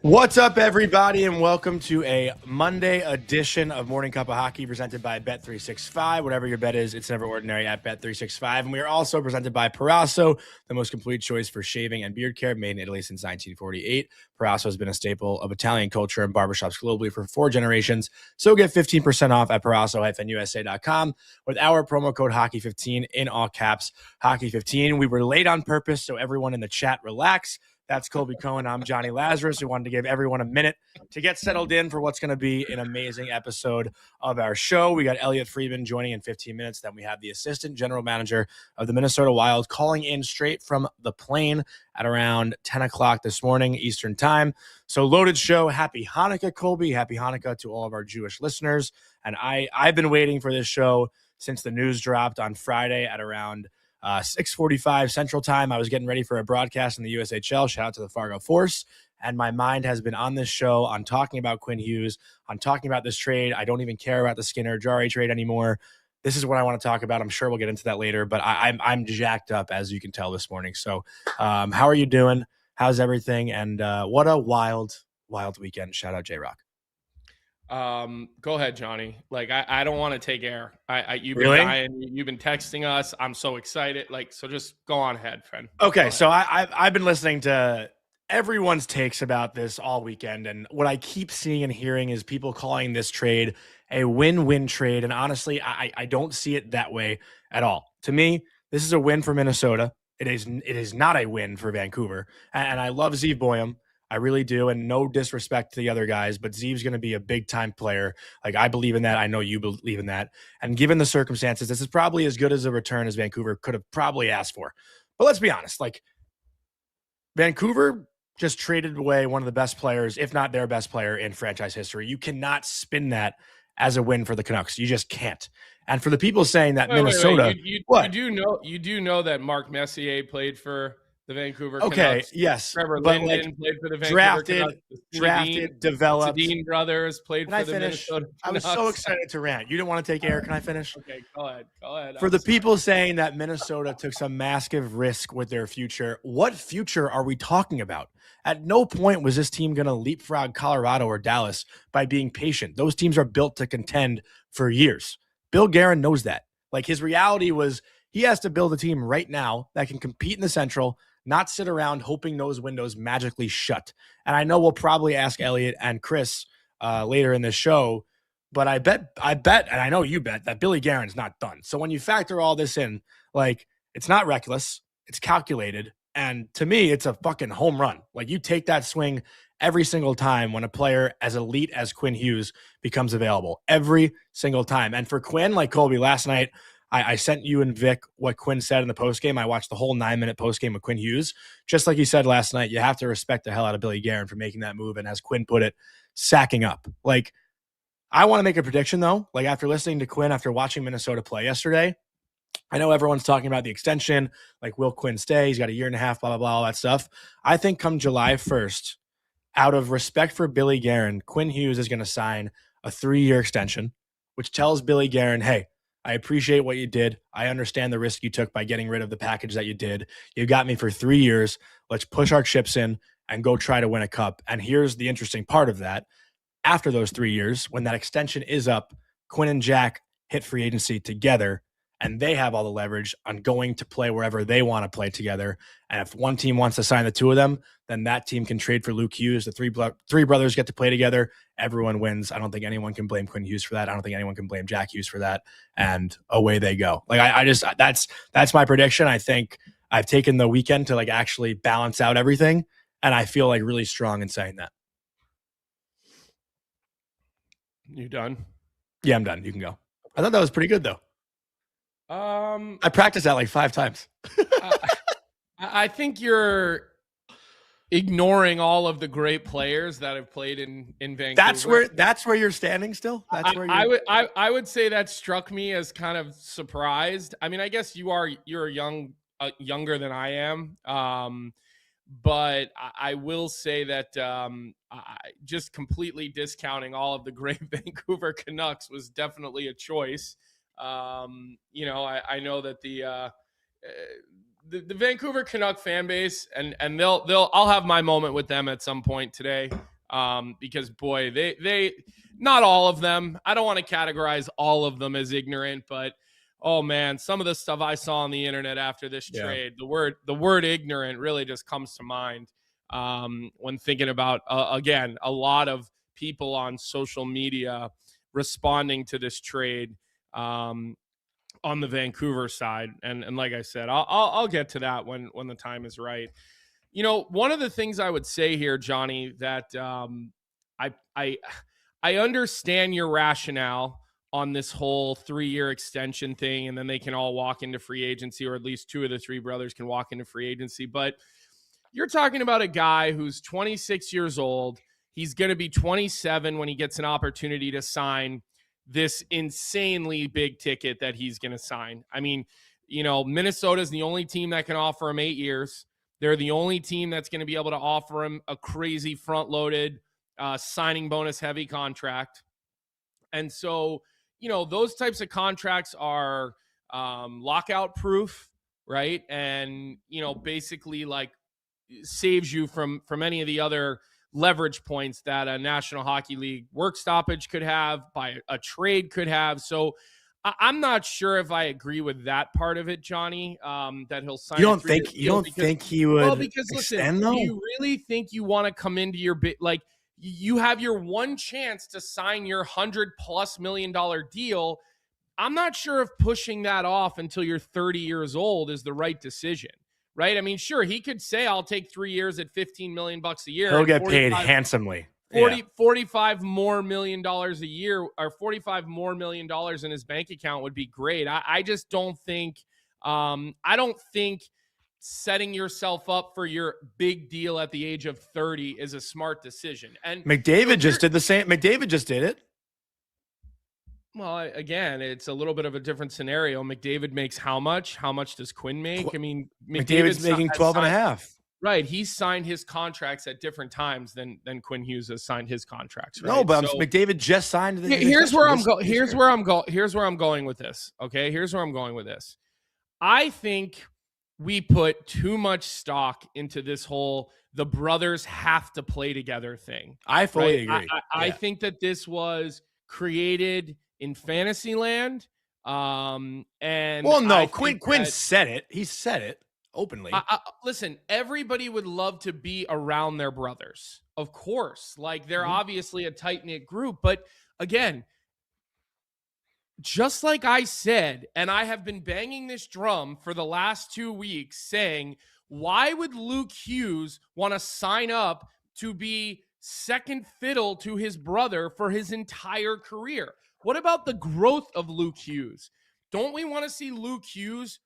What's up, everybody, and welcome to a Monday edition of Morning Cuppa Hockey presented by Bet365. Whatever your bet is, it's never ordinary at Bet365. And we are also presented by Powerhouse, the most complete choice for shaving and beard care, made in Italy since 1948. Powerhouse has been a staple of Italian culture and barbershops globally for 4 generations. So get 15% off at powerhouse-usa.com with our promo code Hockey15 in all caps, Hockey15. We were late on purpose, so everyone in the chat relax. That's Colby, Cohen. I'm Jonny, Lazarus. We wanted to give everyone a minute to get settled in for what's going to be an amazing episode of our show. We got Elliotte Friedman joining in 15 minutes. Then we have the assistant general manager of the Minnesota Wild calling in straight from the plane at around 10 o'clock this morning Eastern time. So loaded show. Happy Hanukkah, Colby. Happy Hanukkah to all of our Jewish listeners. And I've been waiting for this show since the news dropped on Friday at around 6:45 Central Time. I was getting ready for a broadcast in the USHL. Shout out to the Fargo Force. And my mind has been on this show, on talking about Quinn Hughes, on talking about this trade. I don't even care about the Skinner Jarry trade anymore. This is what I want to talk about. I'm sure we'll get into that later, but I'm jacked up, as you can tell this morning. So how are you doing? How's everything? And what a wild weekend. Shout out J-Rock. Go ahead, Jonny. Like, I don't want to take air. You've been Really? dying. You've been texting us. I'm so excited. Like, so just go on ahead, friend. Okay, so I've been listening to everyone's takes about this all weekend, and what I keep seeing and hearing is people calling this trade a win-win trade, and honestly, I don't see it that way at all. To me, this is a win for Minnesota. It is not a win for Vancouver, and I love Zeev Buium. I really do, and no disrespect to the other guys, but Zeev's going to be a big-time player. Like, I believe in that. I know you believe in that. And given the circumstances, this is probably as good as a return as Vancouver could have probably asked for. But let's be honest. Like, Vancouver just traded away one of the best players, if not their best player in franchise history. You cannot spin that as a win for the Canucks. You just can't. And for the people saying that Minnesota... You do know that Mark Messier played for the Vancouver Canucks. Okay, yes. Trevor Linden played for the Vancouver Canucks. Drafted, developed. The Dean brothers played for the Minnesota Canucks. I was so excited to rant. You didn't want to take air. Can I finish? Okay, go ahead. For the people saying that Minnesota took some massive risk with their future, what future are we talking about? At no point was this team going to leapfrog Colorado or Dallas by being patient. Those teams are built to contend for years. Bill Guerin knows that. Like, his reality was he has to build a team right now that can compete in the Central, not sit around hoping those windows magically shut. And I know we'll probably ask Elliotte and Chris later in the show, but I bet, and I know you bet, that Billy Guerin's not done. So when you factor all this in, like, it's not reckless, it's calculated, and to me, it's a fucking home run. Like, you take that swing every single time when a player as elite as Quinn Hughes becomes available. Every single time. And for Quinn, like Colby, last night, I sent you and Vic what Quinn said in the postgame. I watched the whole 9-minute postgame with Quinn Hughes. Just like he said last night, you have to respect the hell out of Billy Guerin for making that move. And as Quinn put it, sacking up. Like, I want to make a prediction, though. Like, after listening to Quinn, after watching Minnesota play yesterday, I know everyone's talking about the extension. Like, will Quinn stay? He's got a year and a half, blah, blah, blah, all that stuff. I think come July 1st, out of respect for Billy Guerin, Quinn Hughes is going to sign a 3-year extension, which tells Billy Guerin, hey, I appreciate what you did. I understand the risk you took by getting rid of the package that you did. You got me for 3 years. Let's push our chips in and go try to win a cup. And here's the interesting part of that. After those 3 years, when that extension is up, Quinn and Jack hit free agency together, and they have all the leverage on going to play wherever they want to play together. And if one team wants to sign the two of them, then that team can trade for Luke Hughes. The three brothers get to play together. Everyone wins. I don't think anyone can blame Quinn Hughes for that. I don't think anyone can blame Jack Hughes for that. And away they go. Like, I just that's my prediction. I think I've taken the weekend to, like, actually balance out everything, and I feel like really strong in saying that. You done? Yeah, I'm done. You can go. I thought that was pretty good, though. I practiced that like 5 times. I think you're ignoring all of the great players that have played in Vancouver. That's where you're standing still? I would say that struck me as kind of surprised. I mean, I guess you're younger than I am. But I will say that just completely discounting all of the great Vancouver Canucks was definitely a choice. I know that the Vancouver Canuck fan base, and I'll have my moment with them at some point today. because boy, they not all of them. I don't want to categorize all of them as ignorant, but oh man, some of the stuff I saw on the internet after this trade, the word ignorant really just comes to mind when thinking about again, a lot of people on social media responding to this trade on the Vancouver side. And like I said, I'll get to that when the time is right. You know, one of the things I would say here, Jonny, that I understand your rationale on this whole 3-year extension thing, and then they can all walk into free agency, or at least 2 of the 3 brothers can walk into free agency. But you're talking about a guy who's 26 years old. He's going to be 27 when he gets an opportunity to sign this insanely big ticket that he's going to sign. I mean, you know, Minnesota is the only team that can offer him 8 years. They're the only team that's going to be able to offer him a crazy front-loaded signing bonus heavy contract. And so, you know, those types of contracts are lockout proof, right? And, you know, basically like saves you from any of the other leverage points that a National Hockey League work stoppage could have, by a trade could have. So I'm not sure if I agree with that part of it, Jonny, that he'll sign. You don't think he would? Well, because listen, do you really think you want to come into your bit like you have your one chance to sign your $100+ million deal? I'm not sure if pushing that off until you're 30 years old is the right decision. Right? I mean, sure, he could say, I'll take 3 years at $15 million a year. He'll get paid handsomely. 45 more million dollars a year, or $45 more million in his bank account would be great. I just don't think, I don't think setting yourself up for your big deal at the age of 30 is a smart decision. And McDavid just did the same. McDavid just did it. Well, again, it's a little bit of a different scenario. McDavid makes how much? How much does Quinn make? I mean, McDavid's making 12 and a half. Right. He's signed his contracts at different times than Quinn Hughes has signed his contracts. Right? No, but McDavid just signed. Here's where I'm going. Here's where I'm going with this. Okay. Here's where I'm going with this. I think we put too much stock into this whole the brothers have to play together thing. I fully agree. I think that this was created in Fantasyland. And Quinn said it. He said it openly. Listen, everybody would love to be around their brothers. Of course. Like, they're obviously a tight-knit group. But again, just like I said, and I have been banging this drum for the last 2 weeks saying, why would Luke Hughes want to sign up to be second fiddle to his brother for his entire career? What about the growth of Luke Hughes? Don't we want to see Luke Hughes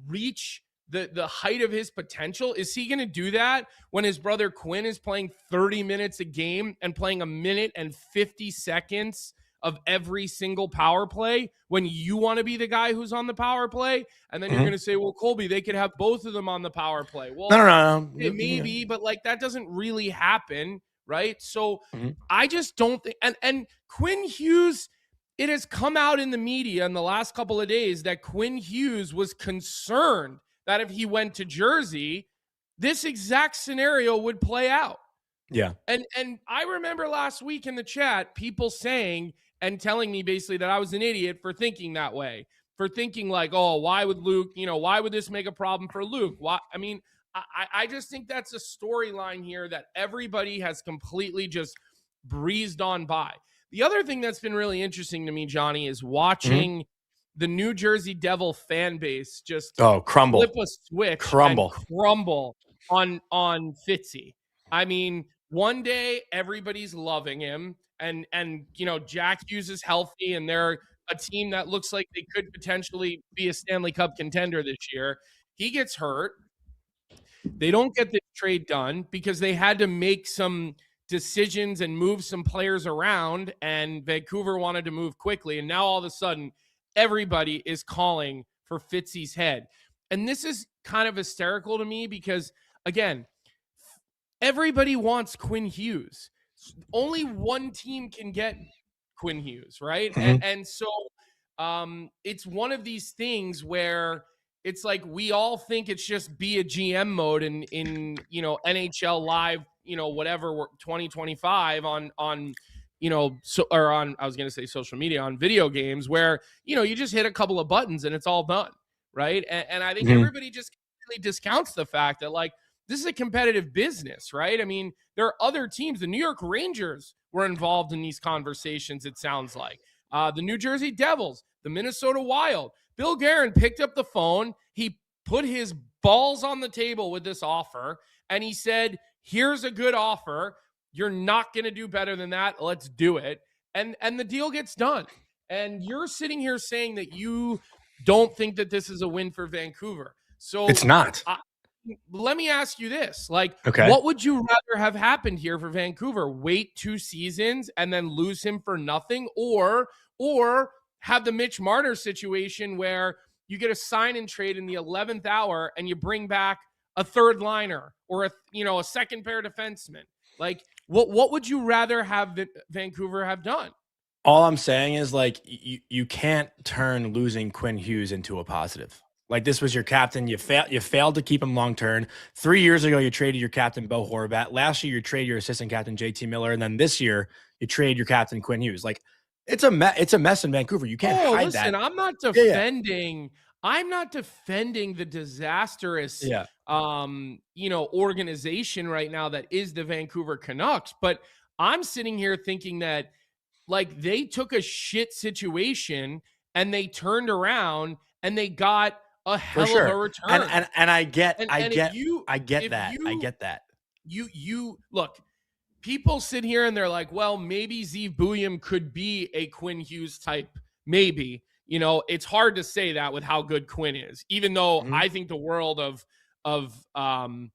reach the height of his potential? Is he going to do that when his brother Quinn is playing 30 minutes a game and playing 1 minute and 50 seconds of every single power play, when you want to be the guy who's on the power play? And then you're going to say, well, Colby, they could have both of them on the power play. Well, no. It may be, but like that doesn't really happen, right? So I just don't think, and Quinn Hughes, it has come out in the media in the last couple of days that Quinn Hughes was concerned that if he went to Jersey, this exact scenario would play out. Yeah. And I remember last week in the chat, people saying and telling me basically that I was an idiot for thinking that way, for thinking like, oh, why would Luke, why would this make a problem for Luke? Why? I mean, I just think that's a storyline here that everybody has completely just breezed on by. The other thing that's been really interesting to me, Jonny, is watching the New Jersey Devil fan base just crumble, flip a switch, crumble on Fitzy. I mean, one day everybody's loving him, and Jack Hughes is healthy, and they're a team that looks like they could potentially be a Stanley Cup contender this year. He gets hurt. They don't get this trade done because they had to make some decisions and move some players around, and Vancouver wanted to move quickly. And now all of a sudden, everybody is calling for Fitzy's head. And this is kind of hysterical to me because, again, everybody wants Quinn Hughes. Only one team can get Quinn Hughes, right? And so it's one of these things where it's like we all think it's just be a GM mode in NHL Live whatever 2025 on I was going to say social media, on video games, where, you just hit a couple of buttons and it's all done. Right. And I think everybody just really discounts the fact that, like, this is a competitive business, right? I mean, there are other teams. The New York Rangers were involved in these conversations, it sounds like. The New Jersey Devils, the Minnesota Wild. Bill Guerin picked up the phone. He put his balls on the table with this offer, and he said, here's a good offer. You're not going to do better than that. Let's do it. And the deal gets done. And you're sitting here saying that you don't think that this is a win for Vancouver. So it's not. Let me ask you this. Like, okay, what would you rather have happened here for Vancouver? Wait 2 seasons and then lose him for nothing? Or have the Mitch Marner situation where you get a sign and trade in the 11th hour and you bring back a third liner or a second pair defenseman? Like, what would you rather have Vancouver have done? All I'm saying is, like, you can't turn losing Quinn Hughes into a positive. Like, this was your captain. You failed to keep him long term. 3 years ago, you traded your captain, Bo Horvat. Last year, you traded your assistant captain, JT Miller. And then this year, you trade your captain, Quinn Hughes. Like, it's a mess in Vancouver. You can't hide that. I'm not defending. I'm not defending the disastrous, organization right now that is the Vancouver Canucks. But I'm sitting here thinking that, like, they took a shit situation and they turned around and they got a hell of a return. And I get that. You look, people sit here and they're like, well, maybe Zeev Buium could be a Quinn Hughes type. Maybe, it's hard to say that with how good Quinn is, even though I think the world of Zeev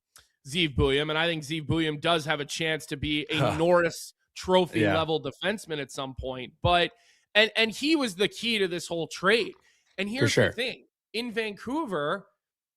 Buium, and I think Zeev Buium does have a chance to be a Norris Trophy level defenseman at some point. But, and he was the key to this whole trade. And here's the thing. In Vancouver,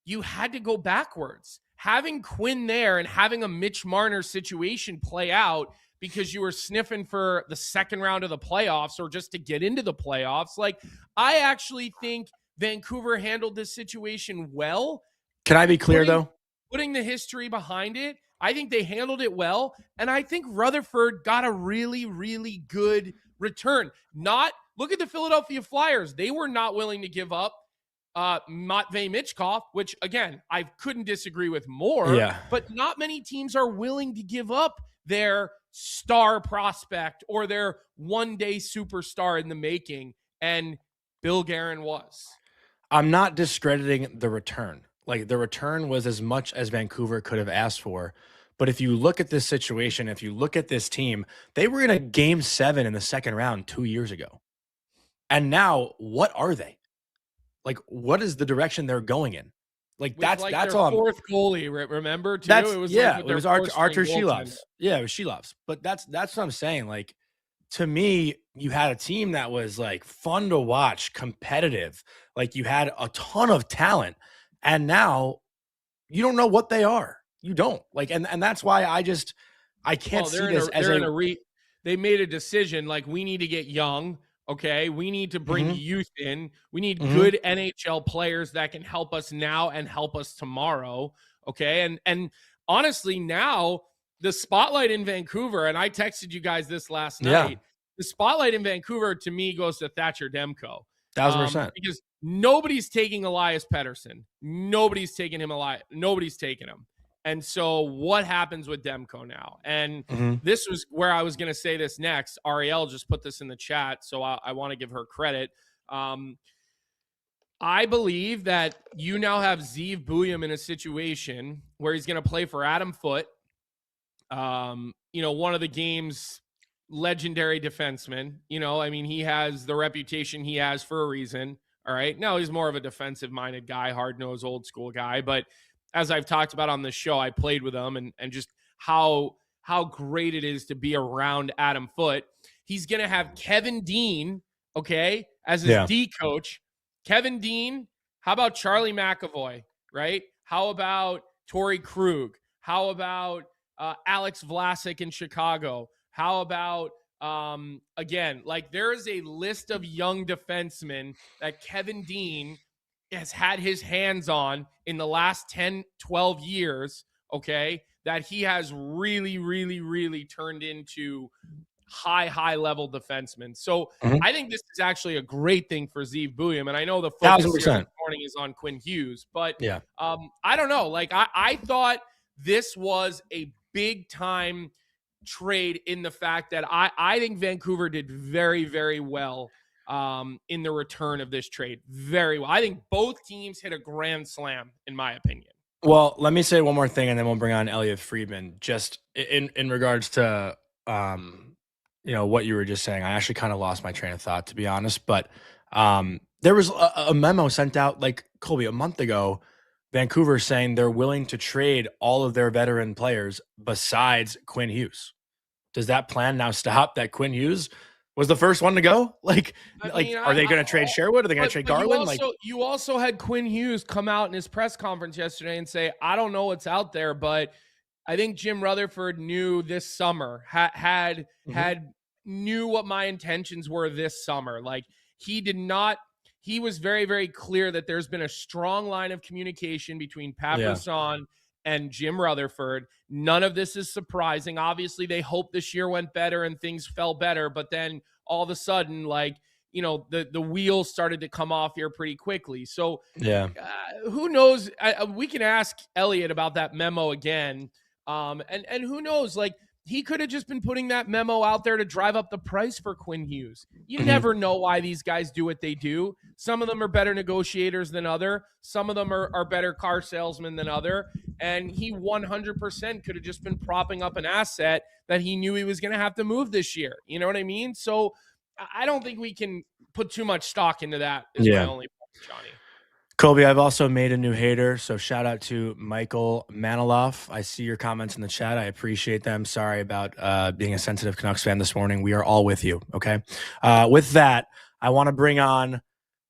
you had to go backwards. Having Quinn there and having a Mitch Marner situation play out because you were sniffing for the second round of the playoffs or just to get into the playoffs. Like, I actually think Vancouver handled this situation well. Can I be clear, though? Putting the history behind it, I think they handled it well. And I think Rutherford got a really, really good return. Look at the Philadelphia Flyers. They were not willing to give up Matvei Michkov, which, again, I couldn't disagree with more. Yeah. But not many teams are willing to give up their star prospect or their one-day superstar in the making, and Bill Guerin was. I'm not discrediting the return. Like, the return was as much as Vancouver could have asked for. But if you look at this situation, if you look at this team, they were in a Game 7 in the second round 2 years ago. And now, what are they? Like, what is the direction they're going in? Like, that's all. Fourth goalie, remember? Too? It was Artur Shilovs. Yeah, it was Shilovs. But that's what I'm saying. Like, to me, you had a team that was, like, fun to watch, competitive. Like, you had a ton of talent, and you don't know what they are. You don't. Like, and that's why I can't see this as they made a decision, like, we need to get young. Okay, we need to bring youth in. We need good NHL players that can help us now and help us tomorrow. Okay, and honestly, now the spotlight in Vancouver, and I texted you guys this last night. The spotlight in Vancouver to me goes to Thatcher Demko. 1,000%. Because nobody's taking Elias Pettersson. Nobody's taking him. Nobody's taking him. And so what happens with Demko now? And this was where I was going to say this next. Ariel just put this in the chat, so I want to give her credit. I believe that you now have Zeev Buium in a situation where he's going to play for Adam Foote, one of the game's legendary defensemen. I mean, he has the reputation he has for a reason. All right. Now he's more of a defensive-minded guy, hard-nosed, old-school guy, but as I've talked about on the show, I played with him and just how great it is to be around Adam Foote. He's going to have Kevin Dean, okay, as his D coach. Kevin Dean, how about Charlie McAvoy, right? How about Torrey Krug? How about Alex Vlasic in Chicago? How about, again, like, there is a list of young defensemen that Kevin Dean has had his hands on in the last 10, 12 years, okay, that he has really, really, really turned into high level defenseman. So I think this is actually a great thing for Zeev Buium. And I know the focus here this morning is on Quinn Hughes, but I don't know. Like I thought this was a big time trade in the fact that I think Vancouver did very, very well in the return of this trade. Very well. I think both teams hit a grand slam, in my opinion. Well, let me say one more thing, and then we'll bring on Elliotte Friedman. Just in regards to what you were just saying, I actually kind of lost my train of thought, to be honest. But there was a memo sent out, like, Colby, a month ago, Vancouver saying they're willing to trade all of their veteran players besides Quinn Hughes. Does that plan now stop that Quinn Hughes was the first one to go? Are they going to trade Sherwood? Are they going to trade Garland? You also had Quinn Hughes come out in his press conference yesterday and say, I don't know what's out there, but I think Jim Rutherford knew this summer, knew what my intentions were this summer. Like, he was very, very clear that there's been a strong line of communication between Pat Brisson and Jim Rutherford. None of this is surprising. Obviously, they hoped this year went better and things fell better, but then all of a sudden, the wheels started to come off here pretty quickly. So who knows? We can ask Elliotte about that memo again. And who knows, he could have just been putting that memo out there to drive up the price for Quinn Hughes. You never know why these guys do what they do. Some of them are better negotiators than other. Some of them are better car salesmen than other. And he 100% could have just been propping up an asset that he knew he was going to have to move this year. You know what I mean? So I don't think we can put too much stock into that is my only point, Johnny. Colby, I've also made a new hater, so shout out to Michael Maniloff. I see your comments in the chat. I appreciate them. Sorry about being a sensitive Canucks fan this morning. We are all with you, okay? With that, I want to bring on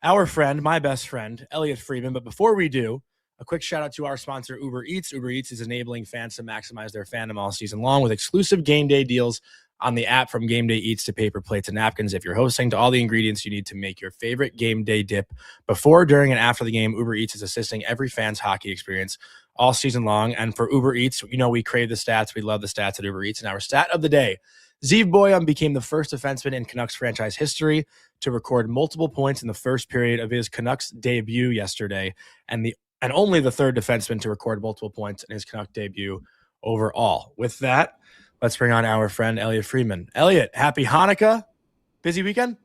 our friend, my best friend, Elliotte Friedman. But before we do, a quick shout out to our sponsor, Uber Eats. Uber Eats is enabling fans to maximize their fandom all season long with exclusive game day deals on the app, from game day eats to paper plates and napkins. If you're hosting, to all the ingredients you need to make your favorite game day dip before, during, and after the game, Uber Eats is assisting every fan's hockey experience all season long. And for Uber Eats, we crave the stats. We love the stats at Uber Eats. And our stat of the day: Zeev Buium became the first defenseman in Canucks franchise history to record multiple points in the first period of his Canucks debut yesterday, and only the third defenseman to record multiple points in his Canuck debut overall. With that, let's bring on our friend Elliotte Friedman. Elliotte, happy Hanukkah. Busy weekend?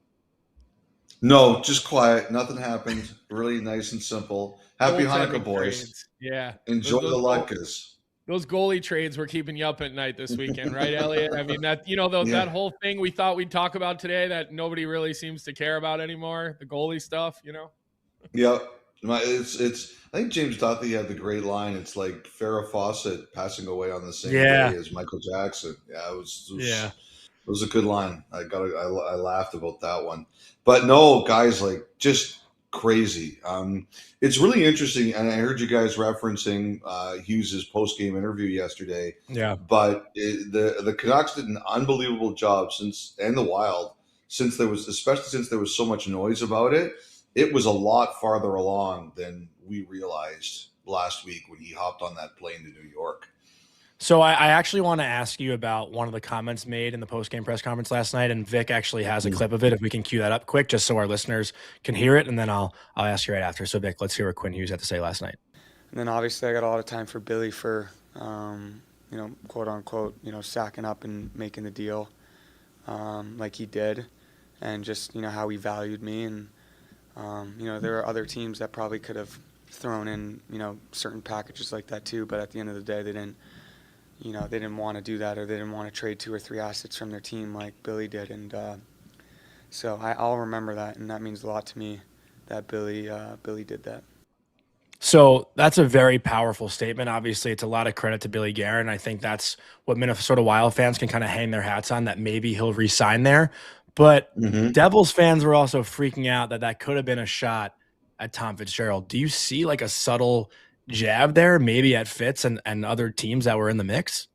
No, just quiet. Nothing happened. Really nice and simple. Happy Hanukkah, boys. Trades. Yeah. Enjoy the latkes. Those goalie trades were keeping you up at night this weekend, right, Elliotte? I mean, that whole thing we thought we'd talk about today that nobody really seems to care about anymore, the goalie stuff, Yeah. It's. I think James Duthie had the great line. It's like Farrah Fawcett passing away on the same day as Michael Jackson. Yeah, it was a good line. I laughed about that one. But no, guys, just crazy. It's really interesting, and I heard you guys referencing Hughes' post-game interview yesterday. Yeah. But the Canucks did an unbelievable job and the Wild, especially since there was so much noise about it. It was a lot farther along than we realized last week when he hopped on that plane to New York. So I actually want to ask you about one of the comments made in the post-game press conference last night, and Vic actually has a clip of it. If we can cue that up quick, just so our listeners can hear it, and then I'll ask you right after. So Vic, let's hear what Quinn Hughes had to say last night. And then obviously I got a lot of time for Billy for, quote unquote, sacking up and making the deal like he did, and just, how he valued me. And, there are other teams that probably could have thrown in, certain packages like that too. But at the end of the day, they didn't want to do that, or they didn't want to trade 2 or 3 assets from their team like Billy did. And so I'll remember that, and that means a lot to me that Billy did that. So that's a very powerful statement. Obviously, it's a lot of credit to Bill Guerin. I think that's what Minnesota Wild fans can kind of hang their hats on, that maybe he'll re-sign there. But Devils fans were also freaking out that could have been a shot at Tom Fitzgerald. Do you see a subtle jab there, maybe at Fitz and other teams that were in the mix?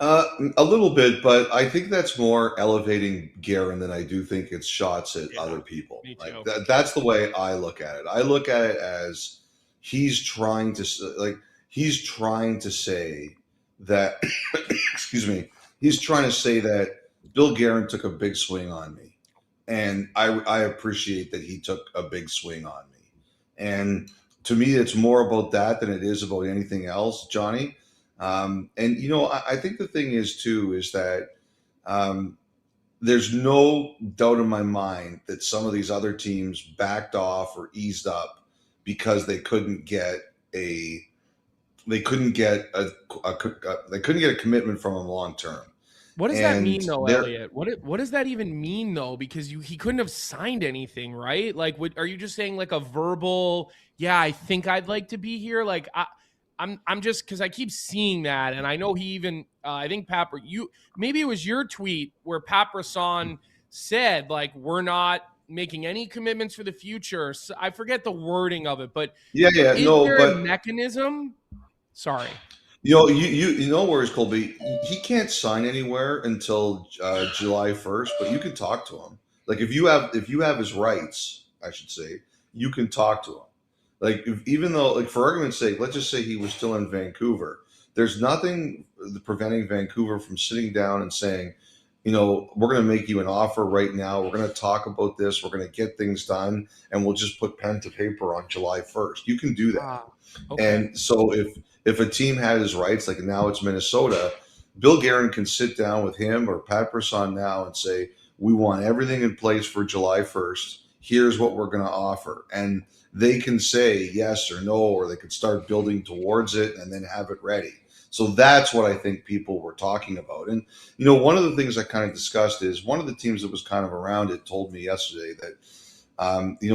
A little bit, but I think that's more elevating Guerin than I do think it's shots at other people. That's the way I look at it. I look at it as he's trying to he's trying to say that, excuse me, he's trying to say that Bill Guerin took a big swing on me. And I appreciate that he took a big swing on me. And to me, it's more about that than it is about anything else, Johnny. And, I think the thing is, too, is that there's no doubt in my mind that some of these other teams backed off or eased up because they couldn't get a commitment from him long term. What does that mean, though, Elliotte? What does that even mean, though? Because he couldn't have signed anything, right? Like, are you just saying like a verbal? Yeah, I think I'd like to be here. Like, I'm just, because I keep seeing that, and I know he even I think maybe it was your tweet where Pat Brisson said like, we're not making any commitments for the future. So I forget the wording of it, but is there a mechanism? Sorry. No worries, Colby. He can't sign anywhere until July 1st, but you can talk to him. Like if you have his rights, I should say, you can talk to him. Like even though, like for argument's sake, let's just say he was still in Vancouver. There's nothing preventing Vancouver from sitting down and saying, we're going to make you an offer right now. We're going to talk about this. We're going to get things done, and we'll just put pen to paper on July 1st. You can do that. Okay. And so if a team had his rights, like now it's Minnesota, Bill Guerin can sit down with him or Pat Brisson now and say, we want everything in place for July 1st. Here's what we're going to offer. And they can say yes or no, or they could start building towards it and then have it ready. So that's what I think people were talking about. And, one of the things I kind of discussed is one of the teams that was kind of around it told me yesterday that,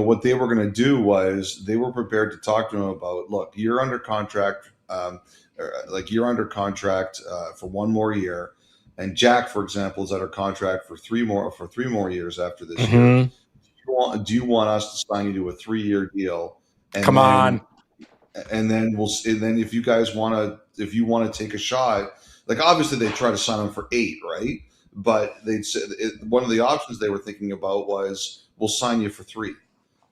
what they were going to do was they were prepared to talk to him about, look, you're under contract. You're under contract for one more year. And Jack, for example, is under contract for three more years after this year. Do you want us to sign you to a 3-year deal? And Come on. And then if you guys want to take a shot, like obviously they try to sign him for 8, right? But they'd say one of the options they were thinking about was we'll sign you for 3.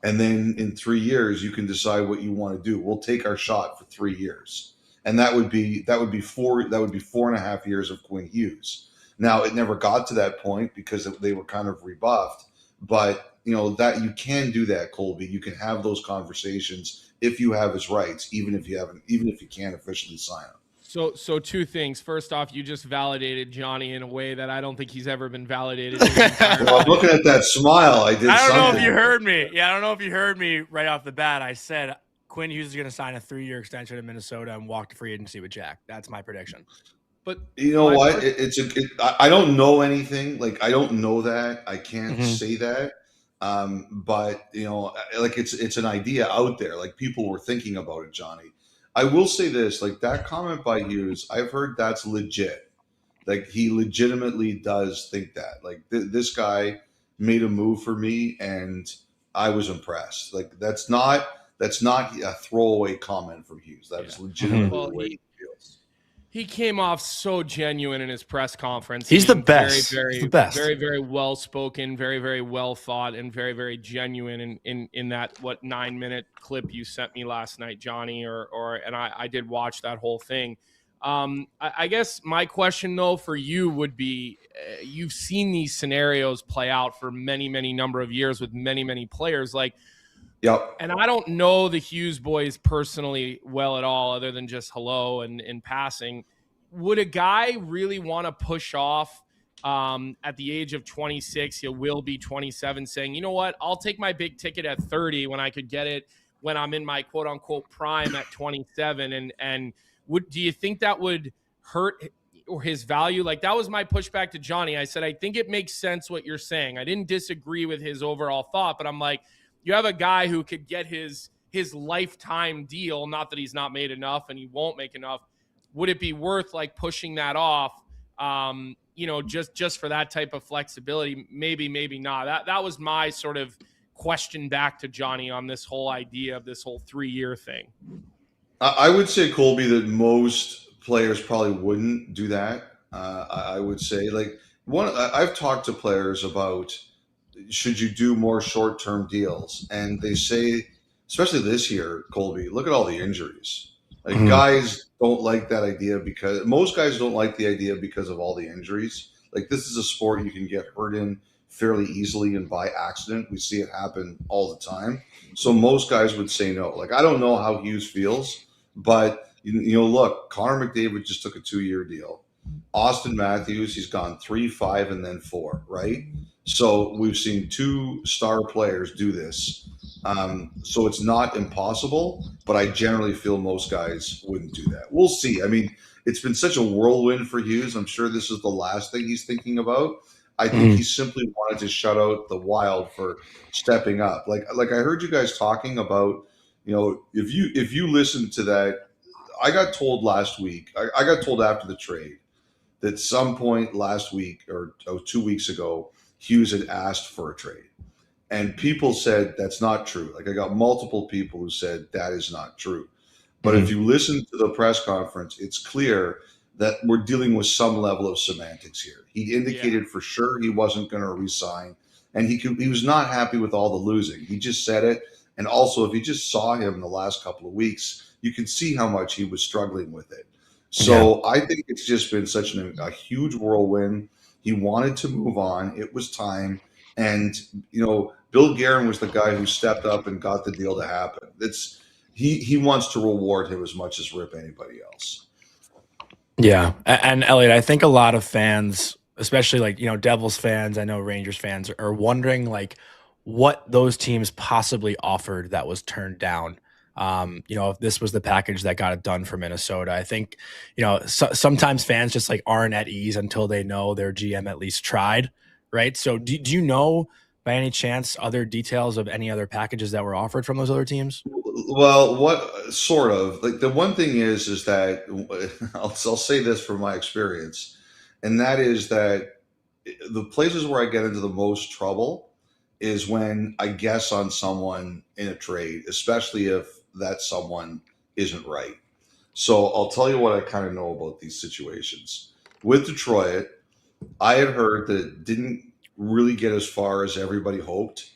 And then in 3 years, you can decide what you want to do. We'll take our shot for 3 years. And that would be 4.5 years of Quinn Hughes. Now it never got to that point because they were kind of rebuffed, but that you can do that, Colby. You can have those conversations if you have his rights, even if you can't officially sign him. So 2 things. First off, you just validated Jonny in a way that I don't think he's ever been validated. Well, I'm looking at that smile. I don't know if you heard me. Yeah, I don't know if you heard me right off the bat. I said Quinn Hughes is going to sign a 3-year extension in Minnesota and walk to free agency with Jack. That's my prediction. But you know what? I don't know anything. Like I don't know that. I can't say that. But it's an idea out there. Like people were thinking about it, Johnny. I will say this, like that comment by Hughes, I've heard that's legit. Like he legitimately does think that. Like this guy made a move for me, and I was impressed. Like that's not a throwaway comment from Hughes. That is legitimately the way he feels. He came off so genuine in his press conference. He's the best. He's the best. Very, very well spoken, very, very well thought, and very, very genuine in that 9-minute clip you sent me last night, Johnny. And I did watch that whole thing. I guess my question though for you would be, you've seen these scenarios play out for many, many number of years with many, many players. Like, yep. And I don't know the Hughes boys personally well at all, other than just hello and in passing. Would a guy really want to push off at the age of 26? He will be 27, saying, you know what, I'll take my big ticket at 30 when I could get it when I'm in my quote unquote prime at 27. And do you think that would hurt or his value? Like that was my pushback to Johnny. I said, I think it makes sense what you're saying. I didn't disagree with his overall thought, but I'm like, you have a guy who could get his lifetime deal, not that he's not made enough and he won't make enough. Would it be worth like pushing that off, just for that type of flexibility? Maybe, maybe not. That was my sort of question back to Johnny on this whole idea of this whole 3-year thing. I would say, Colby, that most players probably wouldn't do that. I would say I've talked to players about, should you do more short-term deals? And they say, especially this year, Colby, look at all the injuries. Like guys don't like that idea because most guys don't like the idea because of all the injuries. Like this is a sport you can get hurt in fairly easily and by accident. We see it happen all the time. So most guys would say no. Like I don't know how Hughes feels, but look, Connor McDavid just took a 2-year deal. Austin Matthews, he's gone 3, 5, and then 4, right? So we've seen 2 star players do this. So it's not impossible, but I generally feel most guys wouldn't do that. We'll see. I mean, it's been such a whirlwind for Hughes. I'm sure this is the last thing he's thinking about. I think he simply wanted to shut out the Wild for stepping up. Like I heard you guys talking about, if you listen to that, I got told last week, I got told after the trade that some point last week or 2 weeks ago, Hughes had asked for a trade. And people said that's not true. Like I got multiple people who said that is not true. But if you listen to the press conference, it's clear that we're dealing with some level of semantics here. He indicated for sure he wasn't going to resign, and he was not happy with all the losing. He just said it. And also, if you just saw him in the last couple of weeks, you can see how much he was struggling with it. So I think it's just been such a huge whirlwind. He wanted to move on. It was time. And, Bill Guerin was the guy who stepped up and got the deal to happen. He wants to reward him as much as rip anybody else. Yeah. And Elliotte, I think a lot of fans, especially Devils fans, I know Rangers fans are wondering what those teams possibly offered that was turned down. If this was the package that got it done for Minnesota. I think, sometimes fans just aren't at ease until they know their GM at least tried, right? So do you know by any chance other details of any other packages that were offered from those other teams? Well, what sort of the one thing is that I'll say this from my experience, and that is that the places where I get into the most trouble is when I guess on someone in a trade, especially if that someone isn't right. So I'll tell you what I kind of know about these situations. With Detroit, I had heard that it didn't really get as far as everybody hoped,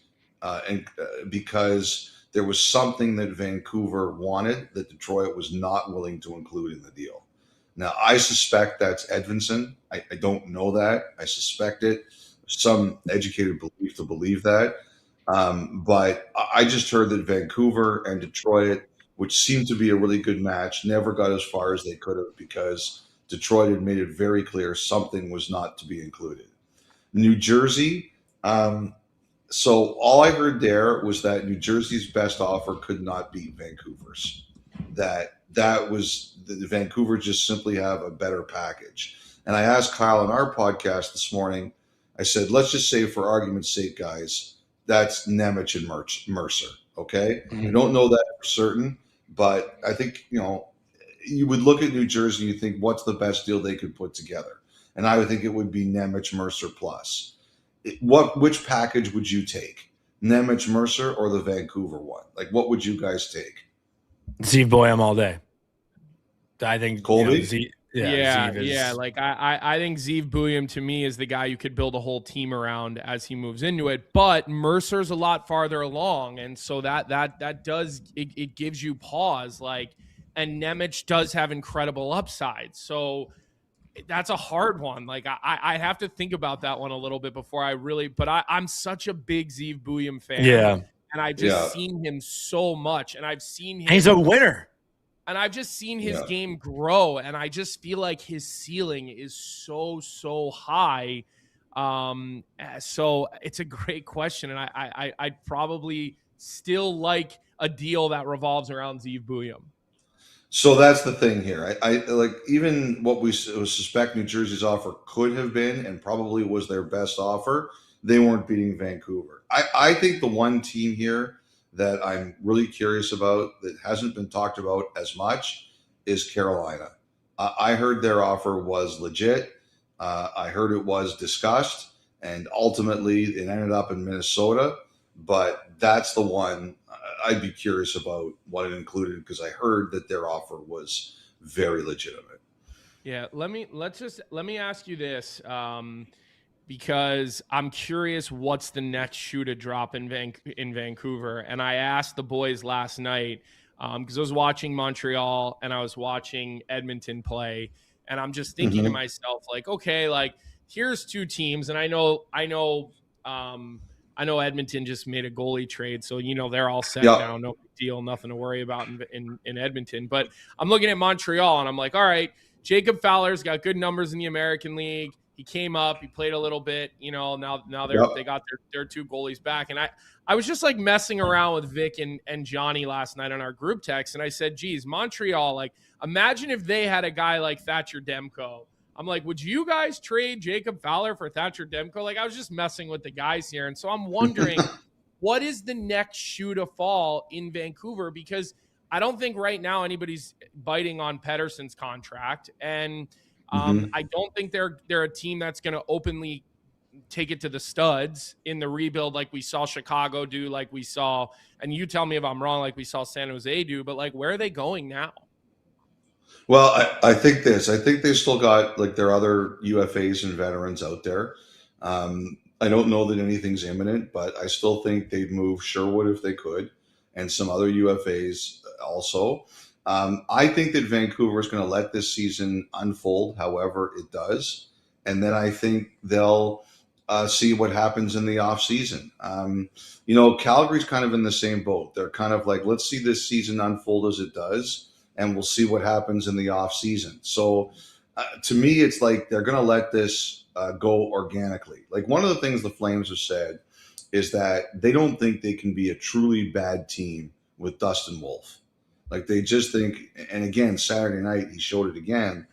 because there was something that Vancouver wanted that Detroit was not willing to include in the deal. Now, I suspect that's Edvinsson. I don't know that. I suspect it. Some educated belief to believe that. But I just heard that Vancouver and Detroit, which seemed to be a really good match, never got as far as they could have because Detroit had made it very clear something was not to be included. New Jersey, so all I heard there was that New Jersey's best offer could not beat Vancouver's. That was the Vancouver just simply have a better package. And I asked Kyle on our podcast this morning, I said, let's just say for argument's sake, guys, that's Nemec and Mercer. Okay. I don't know that for certain, but I think, you would look at New Jersey and you think, what's the best deal they could put together? And I would think it would be Nemec Mercer plus. Which package would you take? Nemec Mercer or the Vancouver one? What would you guys take? Zeev Buium all day. I think Colby. Zeev Yeah. I think Zeev Buium to me is the guy you could build a whole team around as he moves into it. But Mercer's a lot farther along, and so that does it gives you pause. And Nemec does have incredible upside. So that's a hard one. I have to think about that one a little bit before I really. But I'm such a big Zeev Buium fan. Yeah. And I've just seen him so much, and I've seen him. And he's a winner. And I've just seen his game grow, and I just feel like his ceiling is so high. So it's a great question, and I'd probably still like a deal that revolves around Zeev Buium. So that's the thing here. I like even what we suspect New Jersey's offer could have been and probably was their best offer. They weren't beating Vancouver. I think the one team here that I'm really curious about that hasn't been talked about as much is Carolina. I heard their offer was legit. I heard it was discussed, and ultimately it ended up in Minnesota. But that's the one I'd be curious about what it included because I heard that their offer was very legitimate. Yeah, let me ask you this. Because I'm curious what's the next shoe to drop in Vancouver. And I asked the boys last night, because I was watching Montreal and I was watching Edmonton play, and I'm just thinking to myself, like, okay, like here's two teams, and I know Edmonton just made a goalie trade, so they're all set now, no big deal, nothing to worry about in Edmonton. But I'm looking at Montreal, and I'm like, all right, Jacob Fowler's got good numbers in the American League. He came up, he played a little bit, now they got their two goalies back. And I was just like messing around with Vic and Jonny last night on our group text, and I said, geez, Montreal, like imagine if they had a guy like Thatcher Demko. I'm like, would you guys trade Jacob Fowler for Thatcher Demko? Like, I was just messing with the guys here. And so I'm wondering, what is the next shoe to fall in Vancouver? Because I don't think right now anybody's biting on Pettersson's contract. And I don't think they're a team that's going to openly take it to the studs in the rebuild like we saw Chicago do, like we saw, and you tell me if I'm wrong, like we saw San Jose do. But, like, where are they going now? Well, I think they still got like their other UFAs and veterans out there. I don't know that anything's imminent, but I still think they'd move Sherwood if they could, and some other UFAs also. I think that Vancouver is going to let this season unfold however it does, and then I think they'll see what happens in the off season. Calgary's kind of in the same boat. They're kind of like, let's see this season unfold as it does, and we'll see what happens in the off season. So to me, it's like they're going to let this go organically. Like, one of the things the Flames have said is that they don't think they can be a truly bad team with Dustin Wolf. Like, they just think, and again, Saturday night, he showed it again.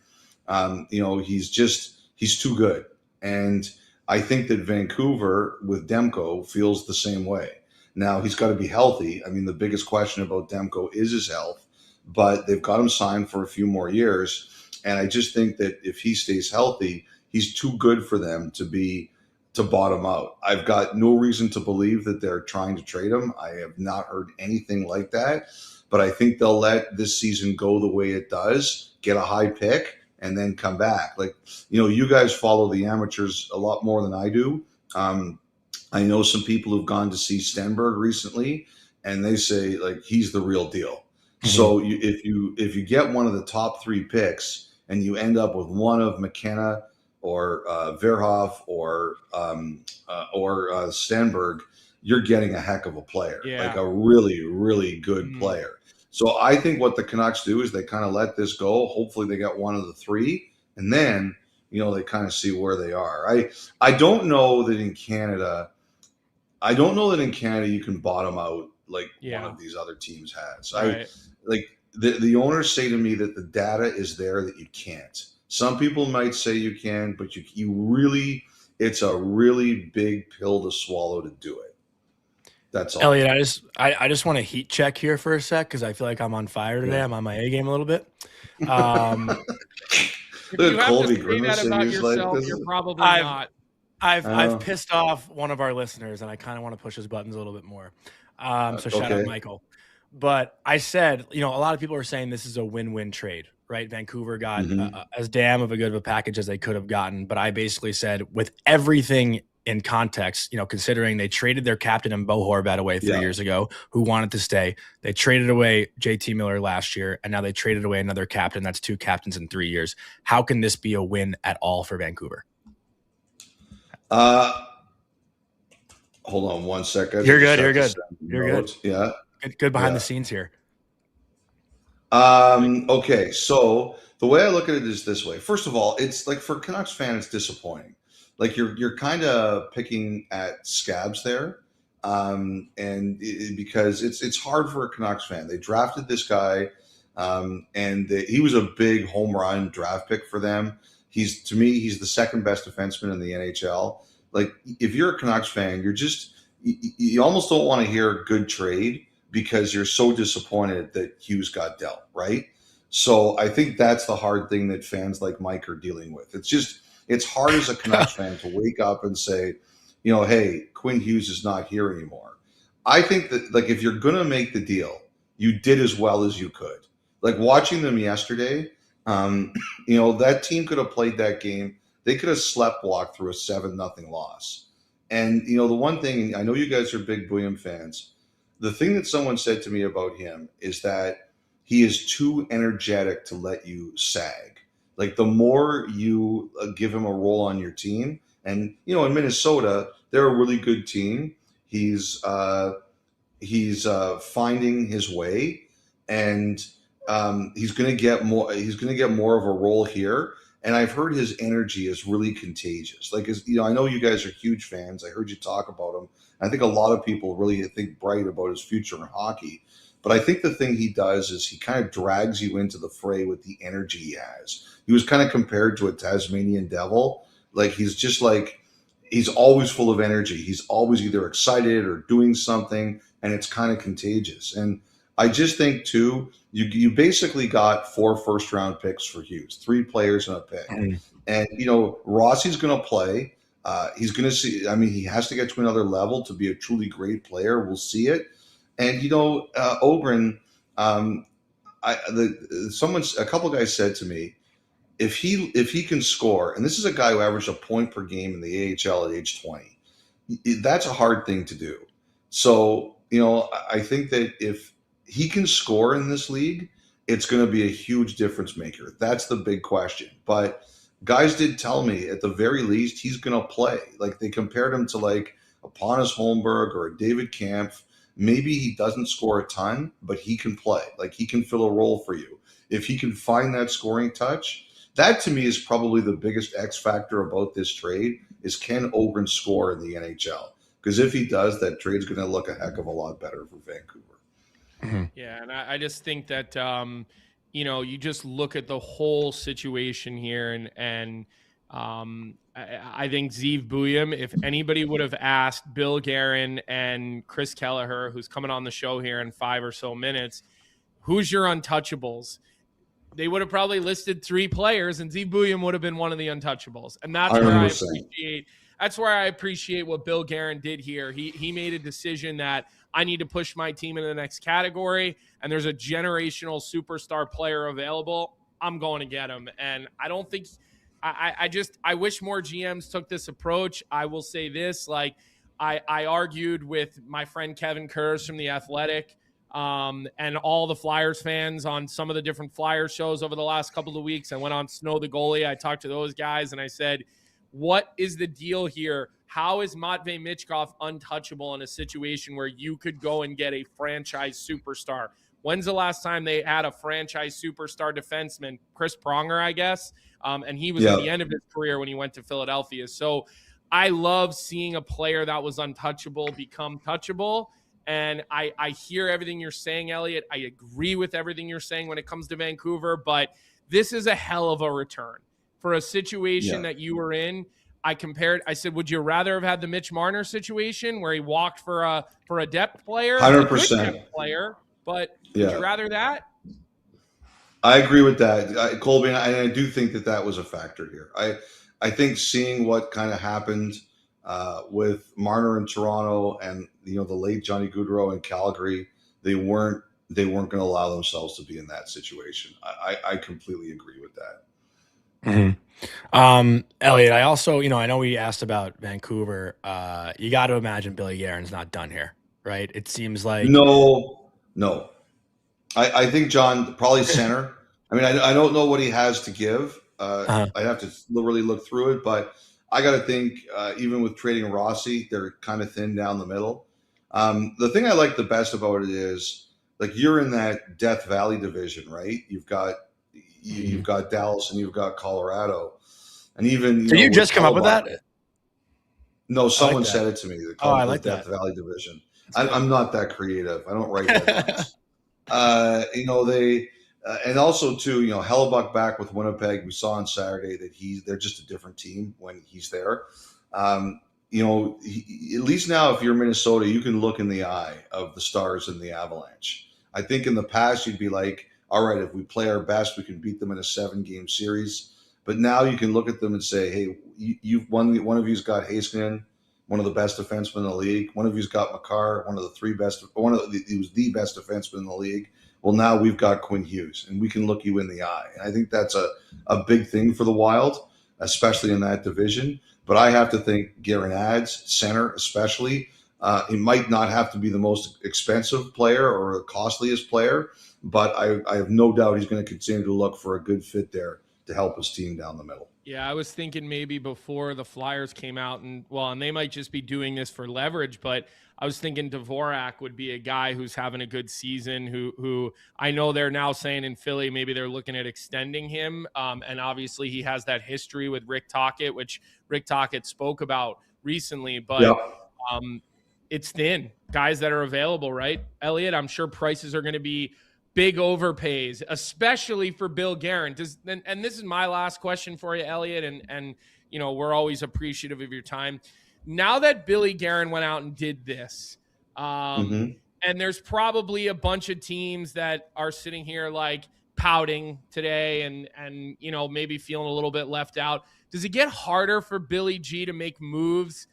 He's too good. And I think that Vancouver with Demko feels the same way. Now, he's got to be healthy. I mean, the biggest question about Demko is his health, but they've got him signed for a few more years. And I just think that if he stays healthy, he's too good for them to bottom out. I've got no reason to believe that they're trying to trade him. I have not heard anything like that. But I think they'll let this season go the way it does, get a high pick, and then come back. Like, you guys follow the amateurs a lot more than I do. I know some people who've gone to see Stenberg recently, and they say, like, he's the real deal. Mm-hmm. So if you get one of the top three picks and you end up with one of McKenna or Verhoff or Stenberg, you're getting a heck of a player, like a really, really good player. So I think what the Canucks do is they kind of let this go. Hopefully they get one of the three, and then, they kind of see where they are. I don't know that in Canada you can bottom out like one of these other teams has. Right. The owners say to me that the data is there that you can't. Some people might say you can, but it's a really big pill to swallow to do it. That's all. Elliotte, I just want to heat check here for a sec because I feel like I'm on fire today. I'm on my A game a little bit. If you have Colby to say that about yourself, like you're probably not. I've pissed off one of our listeners, and I kind of want to push his buttons a little bit more. So shout out Michael. But I said, a lot of people are saying this is a win-win trade, right? Vancouver got as damn of a good of a package as they could have gotten. But I basically said, with everything in context, considering they traded their captain and Bo Horvat away 3 years ago, who wanted to stay. They traded away JT Miller last year, and now they traded away another captain. That's two captains in 3 years. How can this be a win at all for Vancouver? Hold on one second. You're good. You're good. Yeah. Good behind the scenes here. Okay. So the way I look at it is this way. First of all, it's like, for Canucks fan, it's disappointing. Like, you're kind of picking at scabs there. Because it's hard for a Canucks fan. They drafted this guy, and he was a big home run draft pick for them. To me, he's the second best defenseman in the NHL. Like, if you're a Canucks fan, you almost don't want to hear good trade because you're so disappointed that Hughes got dealt, right? So I think that's the hard thing that fans like Mike are dealing with. It's hard as a Canucks fan to wake up and say, hey, Quinn Hughes is not here anymore. I think that, like, if you're going to make the deal, you did as well as you could. Like, watching them yesterday, that team could have played that game. They could have sleptwalked through a 7-0 loss. And, the one thing, I know you guys are big Buium fans. the thing that someone said to me about him is that he is too energetic to let you sag. Like the more you give him a role on your team, and in Minnesota, they're a really good team. He's finding his way, and he's going to get more. He's going to get more of a role here. And I've heard his energy is really contagious. Like, I know you guys are huge fans. I heard you talk about him. I think a lot of people really think bright about his future in hockey. But I think the thing he does is he kind of drags you into the fray with the energy he has. He was kind of compared to a Tasmanian devil. Like, he's always full of energy. He's always either excited or doing something, and it's kind of contagious. And I just think, too, you basically got 4 first-round picks for Hughes, 3 players and a pick. And, Rossi's going to play. He's going to see – he has to get to another level to be a truly great player. We'll see it. And, Ogren, a couple guys said to me, if he can score, and this is a guy who averaged a point per game in the AHL at age 20, that's a hard thing to do. So, I think that if he can score in this league, it's going to be a huge difference maker. That's the big question. But guys did tell me at the very least he's going to play. Like they compared him to like a Pontus Holmberg or a David Kampf. Maybe he doesn't score a ton, but he can play. Like he can fill a role for you. If he can find that scoring touch, that to me is probably the biggest X factor about this trade is can Ogren score in the NHL? Because if he does, that trade's going to look a heck of a lot better for Vancouver. Mm-hmm. Yeah, and I just think that you just look at the whole situation here, and I think Zeev Buium, if anybody would have asked Bill Guerin and Chris Kelleher, who's coming on the show here in 5 or so minutes, who's your untouchables? They would have probably listed 3 players, and Zeev Buium would have been one of the untouchables. And that's where I appreciate what Bill Guerin did here. He made a decision that I need to push my team into the next category, and there's a generational superstar player available. I'm going to get him. And I don't think I wish more GMs took this approach. I will say this, like I argued with my friend Kevin Kurz from The Athletic and all the Flyers fans on some of the different Flyers shows over the last couple of weeks. I went on Snow the Goalie. I talked to those guys, and I said, what is the deal here? How is Matvei Michkov untouchable in a situation where you could go and get a franchise superstar? When's the last time they had a franchise superstar defenseman? Chris Pronger, I guess. And he was at the end of his career when he went to Philadelphia. So I love seeing a player that was untouchable become touchable. And I hear everything you're saying, Elliotte. I agree with everything you're saying when it comes to Vancouver, but this is a hell of a return for a situation that you were in. I said, would you rather have had the Mitch Marner situation where he walked for a depth player? 100%. Player, but would you rather that? I agree with that, Colby, and I do think that was a factor here. I think seeing what kind of happened with Marner in Toronto and the late Johnny Gaudreau in Calgary, they weren't going to allow themselves to be in that situation. I completely agree with that. Mm-hmm. Elliotte, I also, I know we asked about Vancouver. You got to imagine Billy Guerin's not done here, right? It seems like no. I think John probably center. I don't know what he has to give. I'd have to really look through it, but I got to think even with trading Rossi, they're kind of thin down the middle. The thing I like the best about it is like you're in that Death Valley division, right? You've got Dallas and you've got Colorado, and even did you just come up with that? No, someone said it to me. I like the Death that. Valley division. I'm not that creative. I don't write headlines. They and also too, Hellebuck back with Winnipeg. We saw on Saturday that they're just a different team when he's there. At least now, if you're Minnesota, you can look in the eye of the Stars and the Avalanche. I think in the past you'd be like, all right, if we play our best, we can beat them in a 7-game series. But now you can look at them and say, hey, you've won. One of you's got Heiskanen, one of the best defensemen in the league. One of you's got Makar, he was the best defenseman in the league. Well, now we've got Quinn Hughes, and we can look you in the eye. And I think that's a big thing for the Wild, especially in that division. But I have to think Guerin adds, center especially. He might not have to be the most expensive player or the costliest player, but I have no doubt he's going to continue to look for a good fit there to help his team down the middle. Yeah, I was thinking maybe before the Flyers came out, and they might just be doing this for leverage, but I was thinking Dvorak would be a guy who's having a good season, who I know they're now saying in Philly, maybe they're looking at extending him. And obviously he has that history with Rick Tocchet, which Rick Tocchet spoke about recently, but it's thin. Guys that are available, right? Elliotte, I'm sure prices are going to be big overpays, especially for Bill Guerin. And this is my last question for you, Elliotte, and we're always appreciative of your time. Now that Billy Guerin went out and did this, and there's probably a bunch of teams that are sitting here like pouting today and maybe feeling a little bit left out. Does it get harder for Billy G to make moves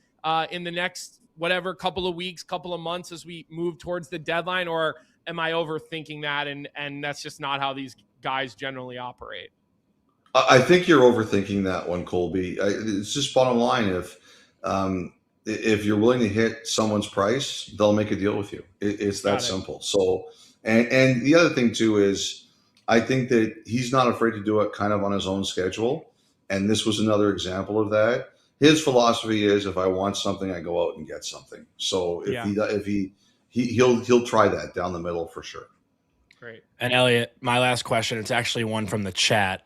in the next couple of weeks, couple of months as we move towards the deadline, or am I overthinking that and that's just not how these guys generally operate? I think you're overthinking that one, Colby. It's just bottom line. If you're willing to hit someone's price, they'll make a deal with you. It's that simple. So, and the other thing too is I think that he's not afraid to do it kind of on his own schedule. And this was another example of that. His philosophy is, if I want something, I go out and get something. So he'll try that down the middle for sure. Great. And Elliotte, my last question, it's actually one from the chat.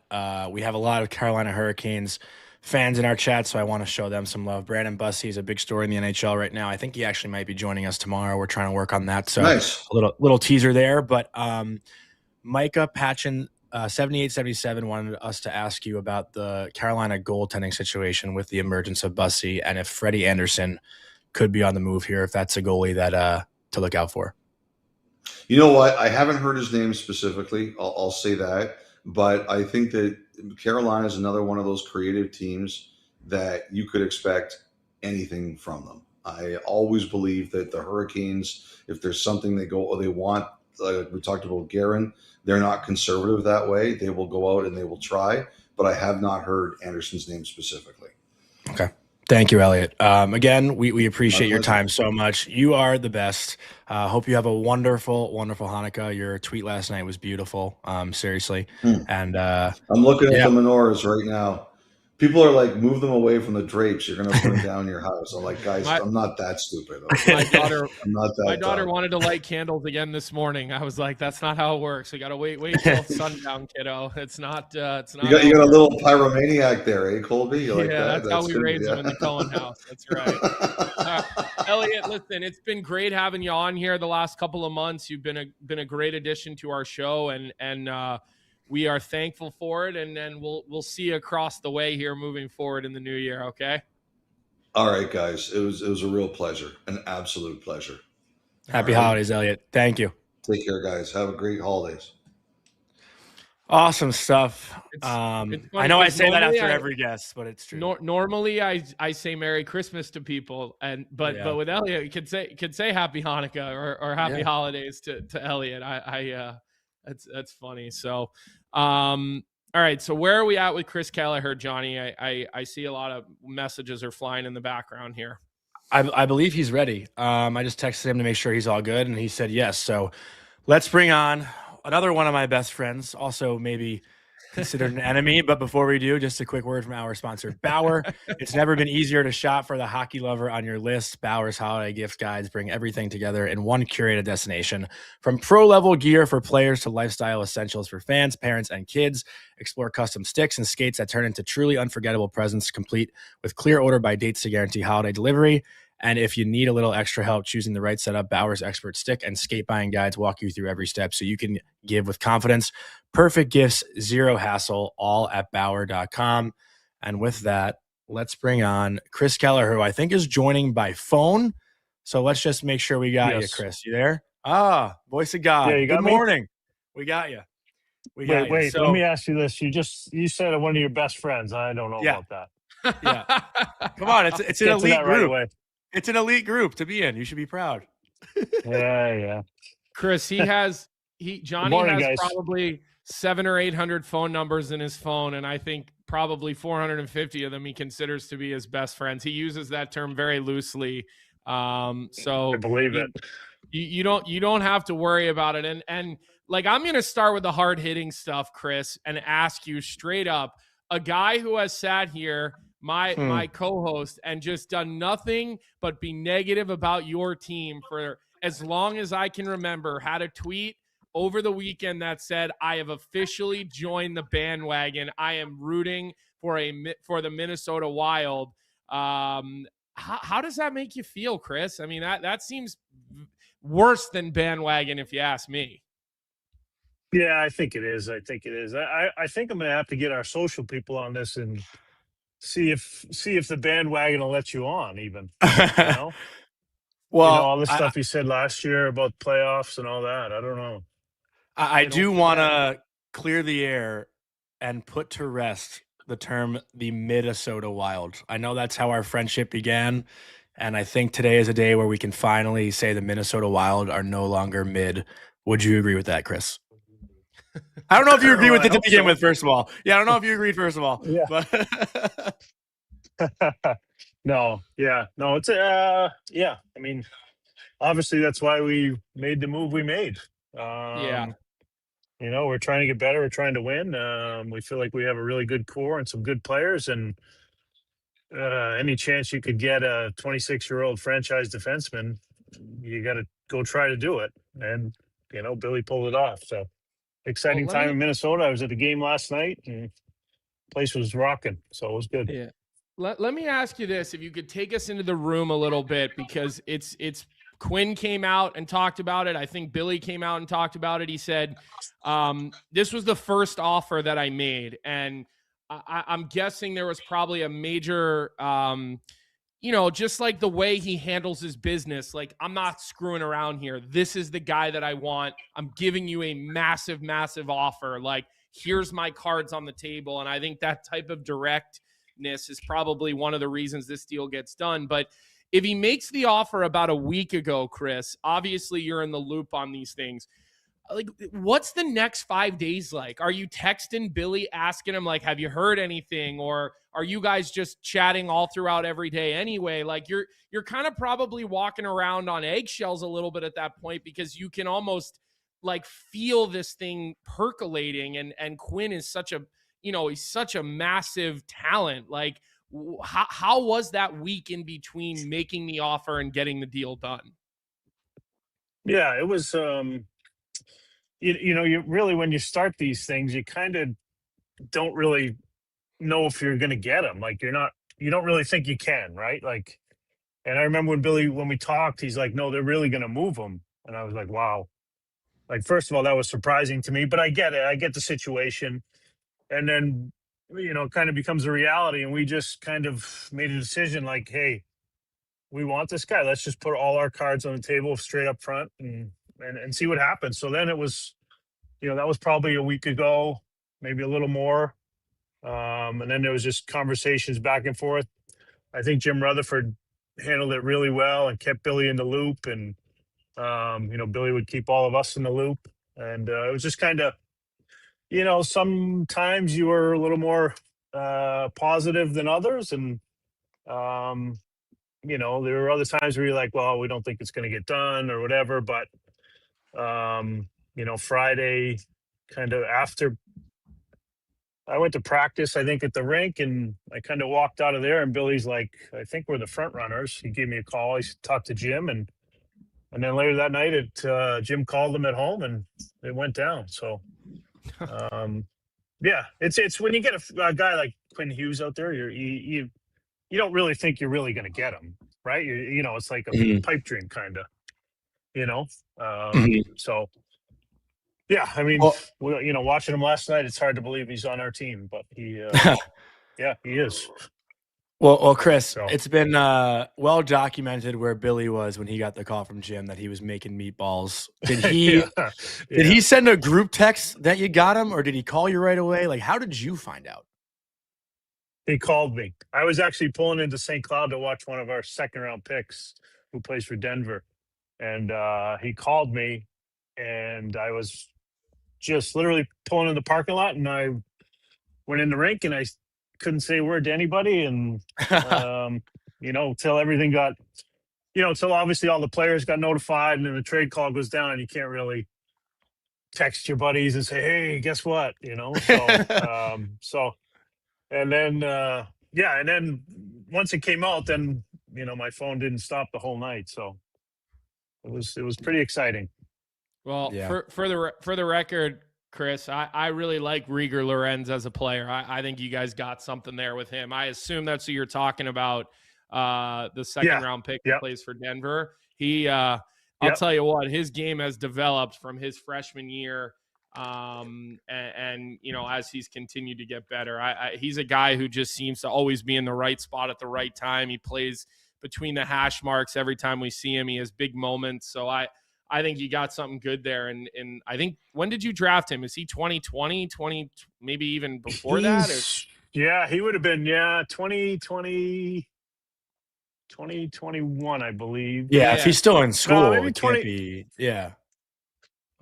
We have a lot of Carolina Hurricanes fans in our chat, so I want to show them some love. Brandon Bussey is a big story in the NHL right now. I think he actually might be joining us tomorrow. We're trying to work on that. So nice. A little teaser there. But Micah Patchen, 7877 wanted us to ask you about the Carolina goaltending situation with the emergence of Bussey and if Freddie Anderson could be on the move here, if that's a goalie that to look out for. You know what? I haven't heard his name specifically. I'll say that. But I think that Carolina is another one of those creative teams that you could expect anything from them. I always believe that the Hurricanes, if there's something they want, like we talked about Guerin, they're not conservative that way. They will go out and they will try. But I have not heard Anderson's name specifically. Okay. Thank you, Elliotte. Again, we appreciate your time so much. You are the best. Hope you have a wonderful, wonderful Hanukkah. Your tweet last night was beautiful. Seriously. And I'm looking at the menorahs right now. People are like, move them away from the drapes. You're going to burn down your house. I'm like, guys, I'm not that stupid. Okay? My daughter wanted to light candles again this morning. I was like, that's not how it works. We got to wait till sundown, kiddo. It's not. It's not. You got a little pyromaniac there, eh, Colby? You like that? That's how we raise them in the Cohen house. That's right. Elliotte, listen, it's been great having you on here the last couple of months. You've been a great addition to our show, and we are thankful for it, and then we'll see you across the way here moving forward in the new year, okay? All right, guys. It was a real pleasure, an absolute pleasure. Happy holidays, Elliotte. Thank you. Take care, guys. Have a great holidays. Awesome stuff. I know I say that after every guest, but it's true. Normally, I say Merry Christmas to people, but with Elliotte, you could say Happy Hanukkah or Happy Holidays to Elliotte. That's funny. So, all right. So where are we at with Chris Kelleher, Jonny? I see a lot of messages are flying in the background here. I believe he's ready. I just texted him to make sure he's all good, and he said yes. So let's bring on another one of my best friends, also maybe considered an enemy. But before we do, just a quick word from our sponsor, Bauer. It's never been easier to shop for the hockey lover on your list. Bauer's holiday gift guides bring everything together in one curated destination. From pro-level gear for players to lifestyle essentials for fans, parents, and kids. Explore custom sticks and skates that turn into truly unforgettable presents, complete with clear order by dates to guarantee holiday delivery. And if you need a little extra help choosing the right setup, Bauer's expert stick and skate buying guides walk you through every step so you can give with confidence. Perfect gifts, zero hassle, all at Bauer.com. And with that, let's bring on Chris Kelleher, who I think is joining by phone. So let's just make sure we got you, Chris. You there? Voice of God. Yeah, you got Good me? morning. We got you. Wait, let me ask you this. You said one of your best friends. I don't know about that. Yeah. Come on, it's an elite group. Right. It's an elite group to be in. You should be proud. Yeah. Chris, Johnny has guys. probably 700 or 800 phone numbers in his phone, and I think probably 450 of them he considers to be his best friends. He uses that term very loosely. So I believe it. You don't have to worry about it. And like, I'm going to start with the hard hitting stuff, Chris, and ask you straight up, a guy who has sat here, my co-host, and just done nothing but be negative about your team for as long as I can remember, had a tweet over the weekend that said, I have officially joined the bandwagon. I am rooting for the Minnesota Wild. How does that make you feel, Chris? I mean, that seems worse than bandwagon, if you ask me. Yeah, I think it is. I think I'm going to have to get our social people on this and see if the bandwagon will let you on, even. You know? Well, all the stuff you said last year about playoffs and all that. I don't know. I do want to clear the air and put to rest the term the Minnesota Wild. I know that's how our friendship began, and I think today is a day where we can finally say the Minnesota Wild are no longer mid. Would you agree with that, Chris? I don't know if you agree with it to begin with, first of all. Yeah, I don't know if you agreed, first of all. Yeah. But No, it's yeah. I mean, obviously that's why we made the move we made. We're trying to get better. We're trying to win. We feel like we have a really good core and some good players, and any chance you could get a 26-year-old franchise defenseman, you got to go try to do it. And Billy pulled it off. So exciting time in Minnesota. I was at the game last night, and the place was rocking. So it was good. Yeah. Let me ask you this: if you could take us into the room a little bit, because it's Quinn came out and talked about it. I think Billy came out and talked about it. He said, this was the first offer that I made. And I'm guessing there was probably a major, just like the way he handles his business. Like, I'm not screwing around here. This is the guy that I want. I'm giving you a massive, massive offer. Like, here's my cards on the table. And I think that type of directness is probably one of the reasons this deal gets done. But if he makes the offer about a week ago, Chris, obviously you're in the loop on these things. Like, what's the next 5 days like? Are you texting Billy asking him, like, have you heard anything? Or are you guys just chatting all throughout every day anyway? Like, you're kind of probably walking around on eggshells a little bit at that point, because you can almost like feel this thing percolating. And Quinn is such a, he's such a massive talent. Like, how was that week in between making the offer and getting the deal done? Yeah, it was, you really, when you start these things, you kind of don't really know if you're going to get them. Like, you don't really think you can, right? Like, and I remember when we talked, he's like, no, they're really going to move them. And I was like, wow. Like, first of all, that was surprising to me, but I get it. I get the situation. And then, it kind of becomes a reality. And we just kind of made a decision like, hey, we want this guy. Let's just put all our cards on the table straight up front and see what happens. So then it was, that was probably a week ago, maybe a little more. And then there was just conversations back and forth. I think Jim Rutherford handled it really well and kept Billy in the loop. And, Billy would keep all of us in the loop. And it was just kind of, sometimes you were a little more positive than others. And, there were other times where you're like, well, we don't think it's going to get done or whatever. But, Friday, kind of after I went to practice, I think at the rink, and I kind of walked out of there, and Billy's like, I think we're the front runners. He gave me a call. He talked to Jim, and then later that night, Jim called him at home, and it went down. So, yeah, it's when you get a guy like Quinn Hughes out there, you don't really think you're really going to get him, right? It's like a pipe dream kind of, So, yeah, I mean, watching him last night, it's hard to believe he's on our team, but he, yeah, he is. Well, Chris, it's been well documented where Billy was when he got the call from Jim that he was making meatballs. Did he did he send a group text that you got him, or did he call you right away? Like, how did you find out? He called me. I was actually pulling into St. Cloud to watch one of our second-round picks who plays for Denver, and he called me, and I was just literally pulling in the parking lot, and I went in the rink, and I couldn't say a word to anybody, and till everything got so obviously all the players got notified, and then the trade call goes down, and you can't really text your buddies and say, "Hey, guess what?" So and then and then once it came out, then my phone didn't stop the whole night, so it was pretty exciting. Well, for the record, Chris, I really like Rieger Lorenz as a player. I think you guys got something there with him. I assume that's who you're talking about. The second round pick that plays for Denver. I'll tell you what, his game has developed from his freshman year. And as he's continued to get better, he's a guy who just seems to always be in the right spot at the right time. He plays between the hash marks every time we see him. He has big moments. So I think you got something good there. And I think, when did you draft him? Is he 2020, maybe even before that? Yeah, he would have been, 2020, 2021, I believe. Yeah, if he's still in school, maybe it can't be. Yeah.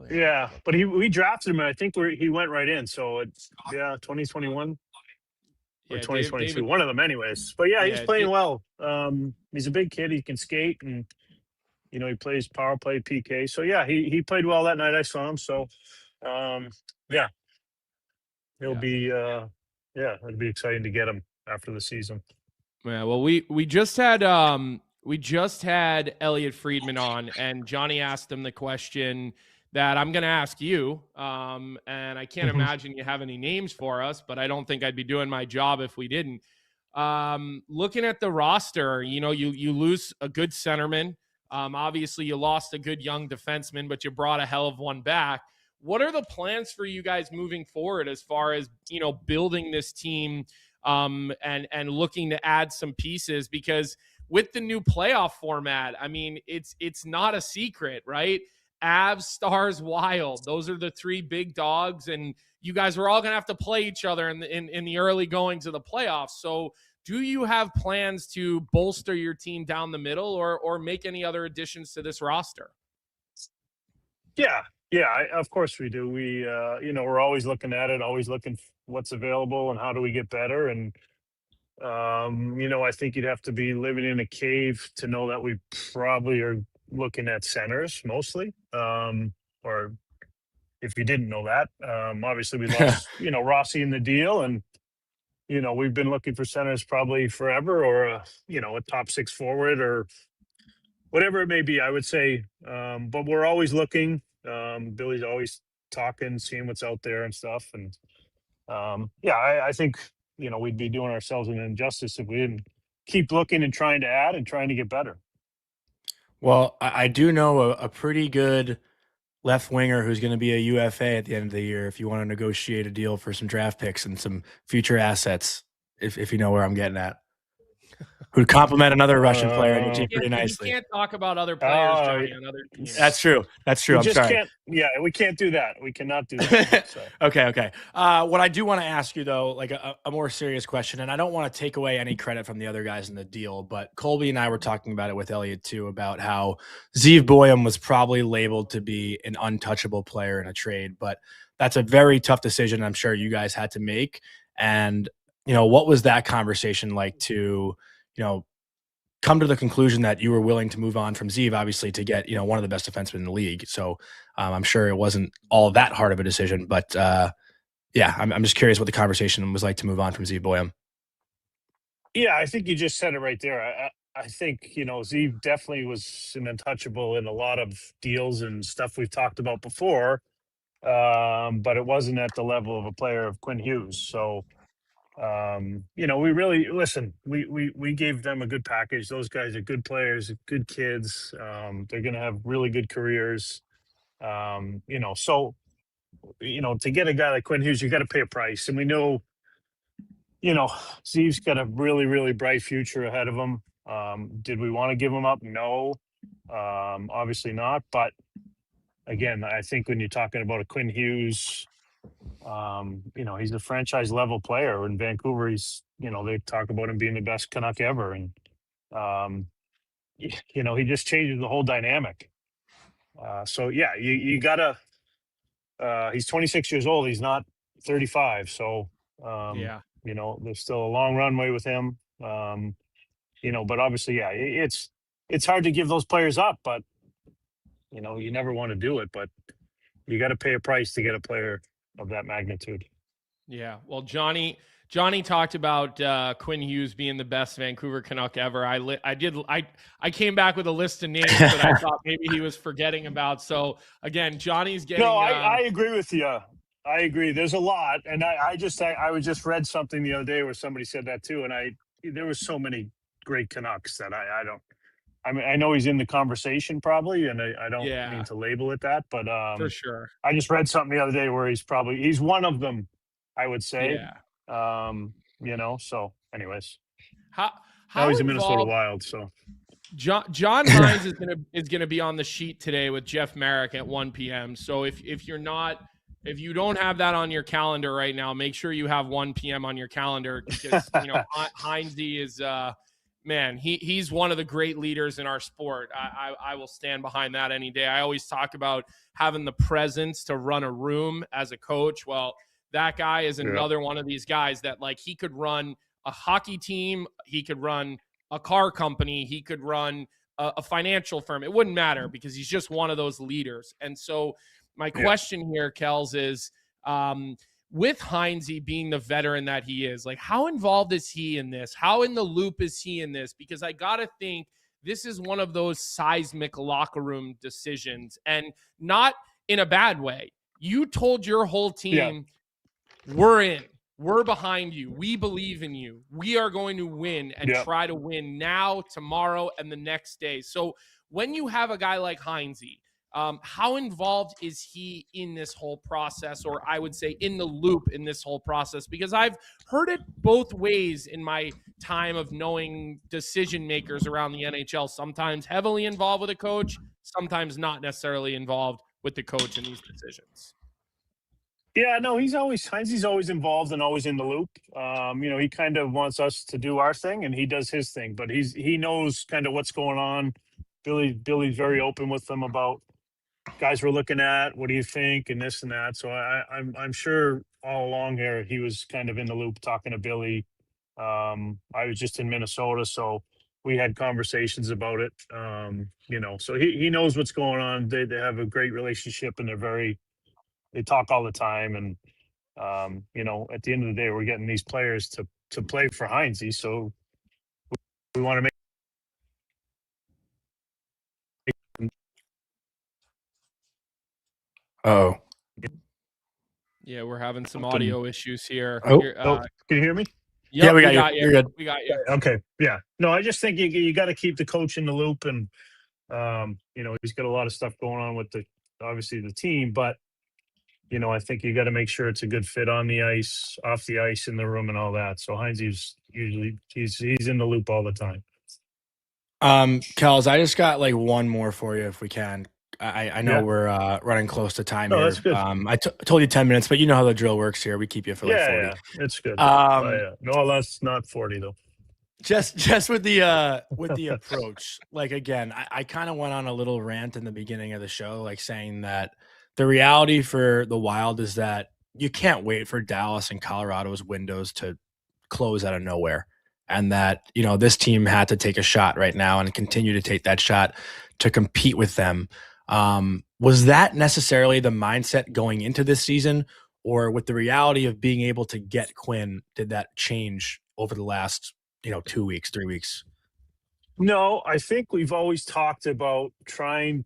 Yeah, but we drafted him, and I think he went right in. So it's 2021 or 2022, one of them, anyways. But he's playing well. He's a big kid. He can skate, and he plays power play, PK. So he played well that night. I saw him. So he'll be it'd be exciting to get him after the season. Yeah, well, we just had Elliotte Friedman on, and Jonny asked him the question that I'm going to ask you. And I can't imagine you have any names for us, but I don't think I'd be doing my job if we didn't. Looking at the roster, you lose a good centerman. Obviously you lost a good young defenseman, but you brought a hell of one back. What are the plans for you guys moving forward as far as, building this team, and looking to add some pieces? Because with the new playoff format, I mean, it's not a secret, right? Avs, Stars, Wild. Those are the three big dogs, and you guys are all going to have to play each other in the early goings of the playoffs. So do you have plans to bolster your team down the middle, or make any other additions to this roster? Yeah, of course we do. We, we're always looking at it, always looking what's available and how do we get better. And, I think you'd have to be living in a cave to know that we probably are looking at centers mostly. Or if you didn't know that, obviously we lost, Rossi in the deal, and, we've been looking for centers probably forever, or a top six forward or whatever it may be, I would say. But we're always looking. Billy's always talking, seeing what's out there and stuff. And I think, we'd be doing ourselves an injustice if we didn't keep looking and trying to add and trying to get better. Well, I do know a pretty good left winger who's going to be a UFA at the end of the year if you want to negotiate a deal for some draft picks and some future assets, if you know where I'm getting at. Who'd complement another Russian player on your team pretty nicely. You can't talk about other players, Jonny, on other teams. That's true. I'm sorry. We can't do that. We cannot do that. So. Okay. What I do want to ask you, though, like a more serious question, and I don't want to take away any credit from the other guys in the deal, but Colby and I were talking about it with Elliotte, too, about how Zeev Buium was probably labeled to be an untouchable player in a trade, but that's a very tough decision I'm sure you guys had to make. And, what was that conversation like to come to the conclusion that you were willing to move on from Zeev, obviously, to get, one of the best defensemen in the league. So I'm sure it wasn't all that hard of a decision, but I'm just curious what the conversation was like to move on from Zeev Buium. Yeah, I think you just said it right there. I think, Zeev definitely was an untouchable in a lot of deals and stuff we've talked about before. But it wasn't at the level of a player of Quinn Hughes. So, we really we gave them a good package. Those guys are good players, good kids. They're going to have really good careers. So, to get a guy like Quinn Hughes, you got to pay a price. And we know, Zeev's got a really, really bright future ahead of him. Did we want to give him up? No, obviously not. But again, I think when you're talking about a Quinn Hughes, he's a franchise level player in Vancouver. He's, they talk about him being the best Canuck ever. And, he just changes the whole dynamic. You gotta, he's 26 years old. He's not 35. So, there's still a long runway with him. But obviously, it's it's hard to give those players up, but you know, you never want to do it, but you got to pay a price to get a player of that magnitude. Yeah. Well, Johnny talked about Quinn Hughes being the best Vancouver Canuck ever. I came back with a list of names that I thought maybe he was forgetting about. So again, Johnny's getting. No, I agree with you. I agree. There's a lot, and I just read something the other day where somebody said that too, and there was so many great Canucks that I don't. I mean, I know he's in the conversation probably, and I don't mean to label it that, but for sure. I just read something the other day where he's one of them, I would say. Yeah. You know, so anyways. How he's a Minnesota Wild, so John Hines is gonna be on the sheet today with Jeff Marek at 1 p.m. So if you don't have that on your calendar right now, make sure you have 1 p.m. on your calendar, because you know Hainsey is man, he's one of the great leaders in our sport. I will stand behind that any day. I always talk about having the presence to run a room as a coach. Well, that guy is another one of these guys that, like, he could run a hockey team, he could run a car company, he could run a financial firm. It wouldn't matter, because he's just one of those leaders. And so my question here, Kels, is with Hainsey being the veteran that he is, like, how involved is he in this? How in the loop is he in this? Because I got to think this is one of those seismic locker room decisions, and not in a bad way. You told your whole team, we're in. We're behind you. We believe in you. We are going to win and try to win now, tomorrow, and the next day. So when you have a guy like Hainsey, how involved is he in this whole process, or I would say in the loop in this whole process? Because I've heard it both ways in my time of knowing decision makers around the NHL, sometimes heavily involved with a coach, sometimes not necessarily involved with the coach in these decisions. Yeah, no, Heinz's always involved and always in the loop. You know, he kind of wants us to do our thing and he does his thing, but he knows kind of what's going on. Billy's very open with them about guys we're looking at. What do you think? And this and that. So I'm sure all along here he was kind of in the loop talking to Billy. I was just in Minnesota, so we had conversations about it. You know, so he knows what's going on. They have a great relationship and they talk all the time. And, you know, at the end of the day, we're getting these players to play for Heinze. So we want to make. Oh. Yeah, we're having some audio issues here. Can you hear me? Yep, yeah, we got you. You're good. We got you. Okay. Yeah. No, I just think you got to keep the coach in the loop, and you know, he's got a lot of stuff going on with obviously the team, but you know, I think you got to make sure it's a good fit on the ice, off the ice, in the room, and all that. So Heinze's usually he's in the loop all the time. Kels, I just got like one more for you if we can. I know we're running close to time here. That's good. I told you 10 minutes, but you know how the drill works here. We keep you for like 40. Yeah, it's good. No, that's not 40 though. Just with the approach. Like, again, I kind of went on a little rant in the beginning of the show, like saying that the reality for the Wild is that you can't wait for Dallas and Colorado's windows to close out of nowhere. And that, you know, this team had to take a shot right now and continue to take that shot to compete with them. Was that necessarily the mindset going into this season, or with the reality of being able to get Quinn, did that change over the last, 2 weeks, 3 weeks? No, I think we've always talked about trying,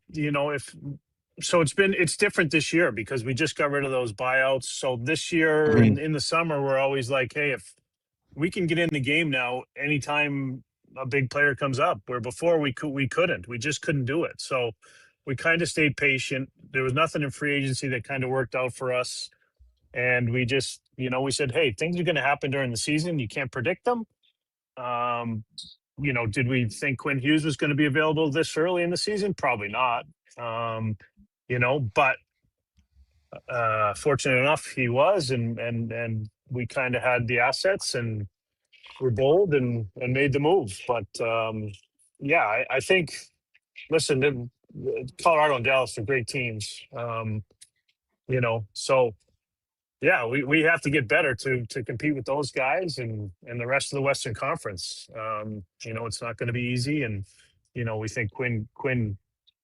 it's different this year because we just got rid of those buyouts. So this year in the summer, we're always like, hey, if we can get in the game now, anytime a big player comes up, where before we couldn't, we just couldn't do it. So we kind of stayed patient. There was nothing in free agency that kind of worked out for us. And we just, we said, hey, things are going to happen during the season. You can't predict them. Did we think Quinn Hughes was going to be available this early in the season? Probably not. But fortunate enough, he was, and we kind of had the assets and were bold and made the move. But I think, listen, Colorado and Dallas are great teams. So yeah, we have to get better to compete with those guys and the rest of the Western Conference. It's not going to be easy, and we think Quinn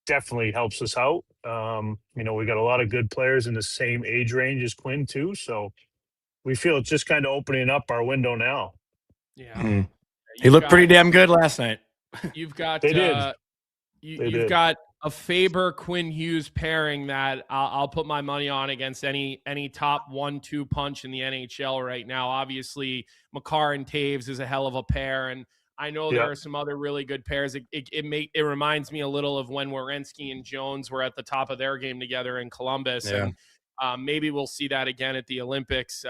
definitely helps us out. We got a lot of good players in the same age range as Quinn too, so we feel it's just kind of opening up our window now. Yeah, he looked pretty damn good last night. You've got They did. You've got a Faber Quinn Hughes pairing that I'll put my money on against any top 1-2 punch in the NHL right now. Obviously, Makar and Taves is a hell of a pair, and I know there are some other really good pairs. It reminds me a little of when Werenski and Jones were at the top of their game together in Columbus, and maybe we'll see that again at the Olympics.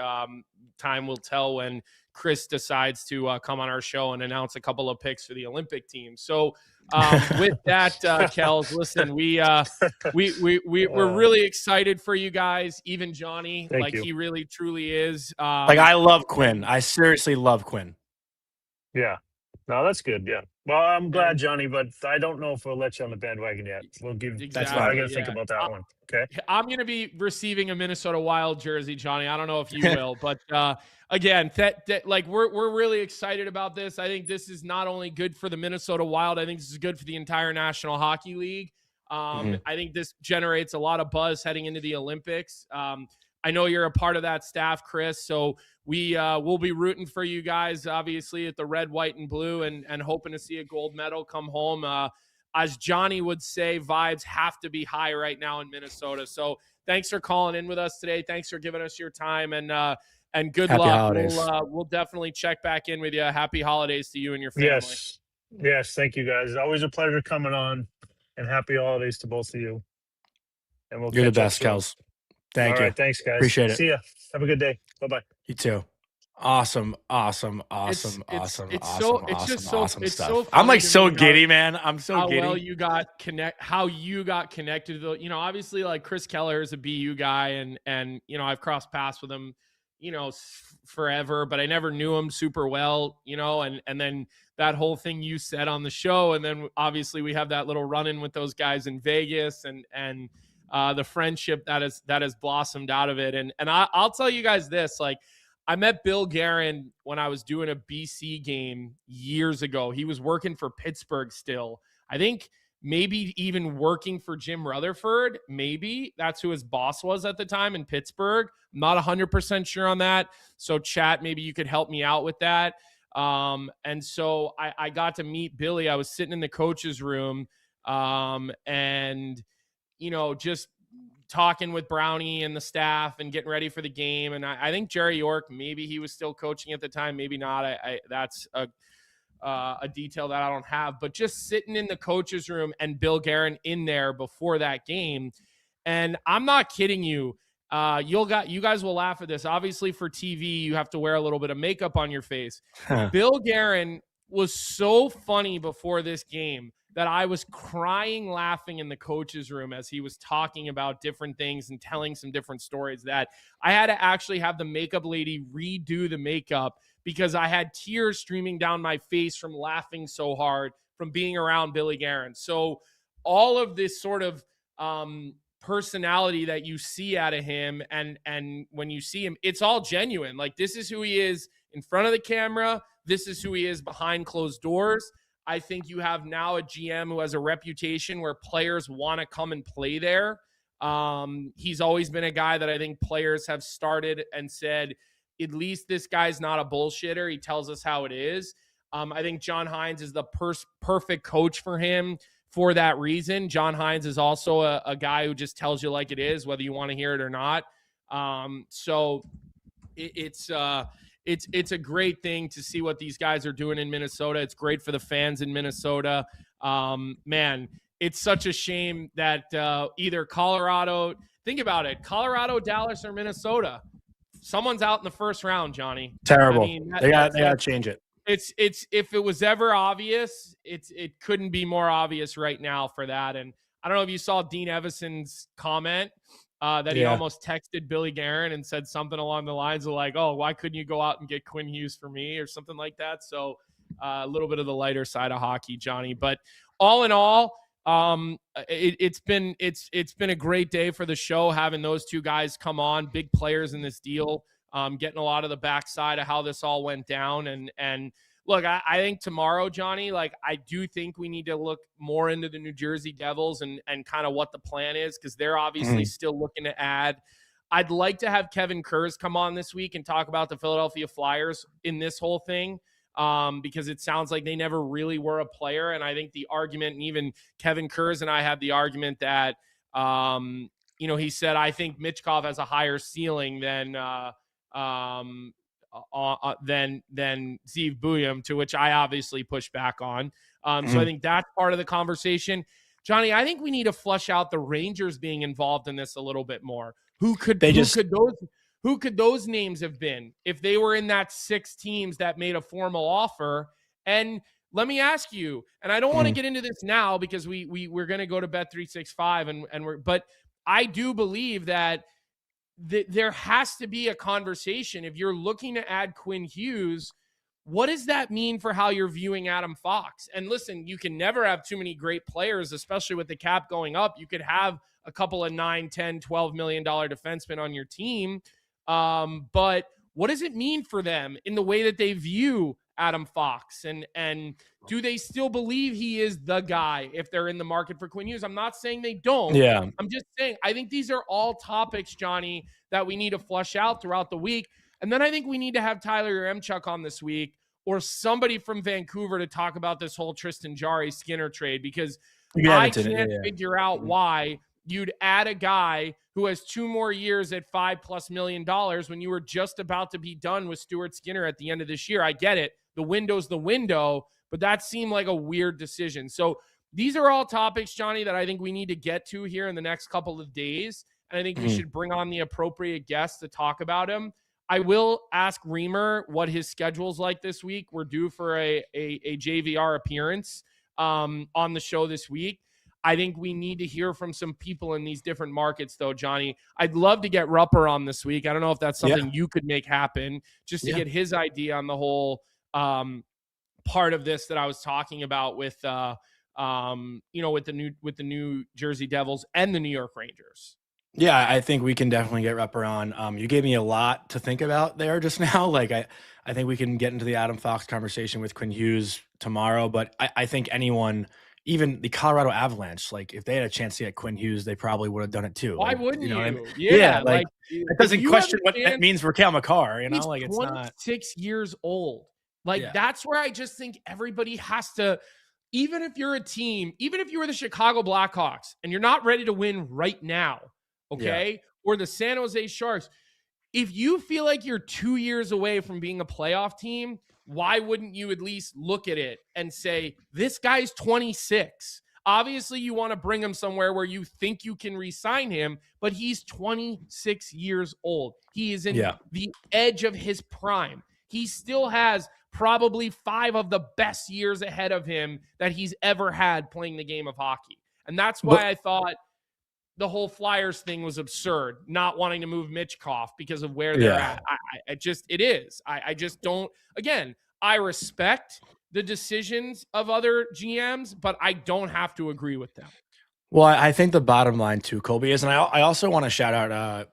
Time will tell when Chris decides to come on our show and announce a couple of picks for the Olympic team. So with that, Kels, listen, we're really excited for you guys. Even Jonny, he really truly is. I love Quinn. I seriously love Quinn. Yeah. No, that's good. Yeah. Well, I'm glad, Jonny, but I don't know if we'll let you on the bandwagon yet. We'll give. That's fine. I got to think about that one. Okay. I'm going to be receiving a Minnesota Wild jersey, Jonny. I don't know if you will, but again, we're really excited about this. I think this is not only good for the Minnesota Wild. I think this is good for the entire National Hockey League. I think this generates a lot of buzz heading into the Olympics. I know you're a part of that staff, Chris, so we'll be rooting for you guys, obviously, at the red, white, and blue, and hoping to see a gold medal come home. As Jonny would say, vibes have to be high right now in Minnesota. So thanks for calling in with us today. Thanks for giving us your time, and good Happy luck. Holidays. We'll definitely check back in with you. Happy holidays to you and your family. Yes. Thank you, guys. It's always a pleasure coming on, and happy holidays to both of you. And You're the best, Kels. Thank you. All right, thanks, guys. Appreciate it. See ya. Have a good day. Bye-bye. You too. Awesome stuff. I'm like so giddy, man. I'm so giddy. Well, how you got connected to obviously like Chris Kelleher is a BU guy, and I've crossed paths with him, forever, but I never knew him super well, and then that whole thing you said on the show, and then obviously we have that little run-in with those guys in Vegas, and the friendship that has blossomed out of it. And I'll tell you guys this, I met Bill Guerin when I was doing a BC game years ago. He was working for Pittsburgh still. I think maybe even working for Jim Rutherford. Maybe that's who his boss was at the time in Pittsburgh. I'm not 100% sure on that. So chat, maybe you could help me out with that. And so I got to meet Billy. I was sitting in the coach's room and just talking with Brownie and the staff and getting ready for the game. And I think Jerry York, maybe he was still coaching at the time, maybe not. That's a detail that I don't have, but just sitting in the coach's room and Bill Guerin in there before that game. And I'm not kidding you. You guys will laugh at this. Obviously for TV, you have to wear a little bit of makeup on your face. Bill Guerin was so funny before this game that I was crying laughing in the coach's room as he was talking about different things and telling some different stories that I had to actually have the makeup lady redo the makeup because I had tears streaming down my face from laughing so hard from being around Billy Guerin. So all of this sort of personality that you see out of him, and when you see him, it's all genuine. Like, this is who he is in front of the camera. This is who he is behind closed doors. I think you have now a GM who has a reputation where players want to come and play there. He's always been a guy that I think players have started and said, at least this guy's not a bullshitter. He tells us how it is. I think John Hines is the perfect coach for him for that reason. John Hines is also a guy who just tells you like it is, whether you want to hear it or not. So it's a great thing to see what these guys are doing in Minnesota. It's great for the fans in Minnesota. Man, it's such a shame that either Colorado, think about it, Colorado, Dallas, or Minnesota, someone's out in the first round, Jonny. Terrible. I mean, they got to change it. It's if it was ever obvious, it couldn't be more obvious right now for that. And I don't know if you saw Dean Evison's comment that he almost texted Billy Guerin and said something along the lines of like, "Oh, why couldn't you go out and get Quinn Hughes for me?" or something like that. So a little bit of the lighter side of hockey, Jonny. But all in all, it's been a great day for the show having those two guys come on, big players in this deal, getting a lot of the backside of how this all went down. And look, I think tomorrow, Johnny, like I do think we need to look more into the New Jersey Devils and kind of what the plan is, because they're obviously still looking to add. I'd like to have Kevin Kurz come on this week and talk about the Philadelphia Flyers in this whole thing, because it sounds like they never really were a player. And I think the argument, and even Kevin Kurz and I had the argument that, he said, I think Michkov has a higher ceiling than Zeev Buium, to which I obviously pushed back on. So I think that's part of the conversation. Johnny, I think we need to flush out the Rangers being involved in this a little bit more. Who could those names have been if they were in that 6 teams that made a formal offer? And let me ask you, and I don't want to get into this now because we're going to go to Bet365 but I do believe that there has to be a conversation. If you're looking to add Quinn Hughes, what does that mean for how you're viewing Adam Fox? And listen, you can never have too many great players, especially with the cap going up. You could have a couple of $9, $10, $12 million defensemen on your team. But what does it mean for them in the way that they view Adam Fox? And do they still believe he is the guy if they're in the market for Quinn Hughes? I'm not saying they don't. Yeah. I'm just saying, I think these are all topics, Johnny, that we need to flush out throughout the week. And then I think we need to have Tyler Yaremchuk on this week, or somebody from Vancouver, to talk about this whole Tristan Jarry Skinner trade, because I can't figure out why you'd add a guy who has 2 more years at $5+ million when you were just about to be done with Stuart Skinner at the end of this year. I get it. The window's the window, but that seemed like a weird decision. So these are all topics, Johnny, that I think we need to get to here in the next couple of days. And I think we should bring on the appropriate guests to talk about him. I will ask Reamer what his schedule's like this week. We're due for a JVR appearance on the show this week. I think we need to hear from some people in these different markets, though, Johnny. I'd love to get Rupper on this week. I don't know if that's something you could make happen, just to get his idea on the whole part of this that I was talking about with, with the New Jersey Devils and the New York Rangers. Yeah, I think we can definitely get Rupper on. You gave me a lot to think about there just now. Like, I think we can get into the Adam Fox conversation with Quinn Hughes tomorrow, but I think anyone, even the Colorado Avalanche, like if they had a chance to get Quinn Hughes, they probably would have done it too. Why like, wouldn't you? Know what I mean? Yeah, like it doesn't question what that means for Cale Makar. You know, like it's 26 years old. Like that's where I just think everybody has to. Even if you're a team, even if you were the Chicago Blackhawks and you're not ready to win right now, okay, or the San Jose Sharks, if you feel like you're 2 years away from being a playoff team, why wouldn't you at least look at it and say, this guy's 26? Obviously, you want to bring him somewhere where you think you can re-sign him, but he's 26 years old. He is in the edge of his prime. He still has probably 5 of the best years ahead of him that he's ever had playing the game of hockey. And that's why I thought the whole Flyers thing was absurd, not wanting to move Michkov because of where they're at. I just don't, again, I respect the decisions of other GMs, but I don't have to agree with them. Well, I think the bottom line too, Colby, is, and I also want to shout out,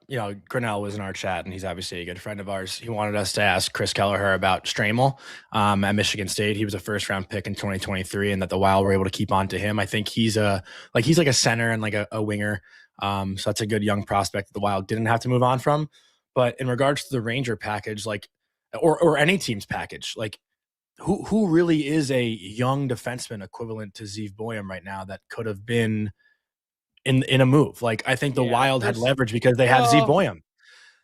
Grinnell was in our chat, and he's obviously a good friend of ours. He wanted us to ask Chris Kelleher about Stramel at Michigan State. He was a first-round pick in 2023, and that the Wild were able to keep on to him. I think he's like a center and like a winger. So that's a good young prospect that the Wild didn't have to move on from. But in regards to the Ranger package, like, or any team's package, like, who really is a young defenseman equivalent to Zeev Buium right now that could have been in a move? Like, I think the Wild had leverage because they have Zeev Buium.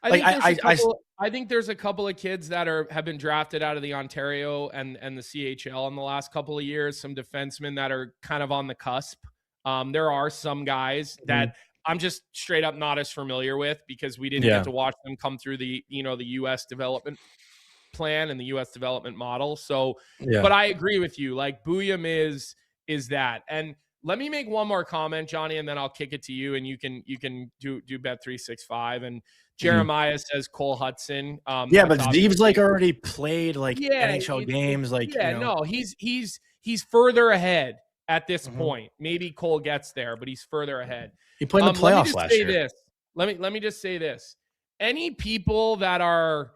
I think there's a couple of kids that have been drafted out of the Ontario and the CHL in the last couple of years. Some defensemen that are kind of on the cusp. There are some guys that I'm just straight up not as familiar with because we didn't get to watch them come through the U.S. development plan and the U.S. development model. So, but I agree with you. Like, Buium is that. And let me make one more comment, Johnny, and then I'll kick it to you, and you can do Bet365. And Jeremiah says Cole Hudson. But Zeev's like already played NHL games. He's further ahead at this point. Maybe Cole gets there, but he's further ahead. He played in the playoffs last year. Let me just say this. Any people that are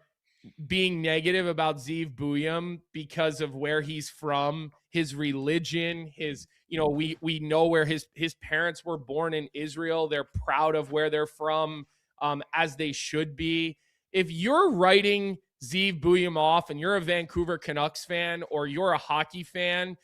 being negative about Zeev Buium because of where he's from, his religion, we know where his parents were born in Israel. They're proud of where they're from, as they should be. If you're writing Zeev Buium off and you're a Vancouver Canucks fan or you're a hockey fan,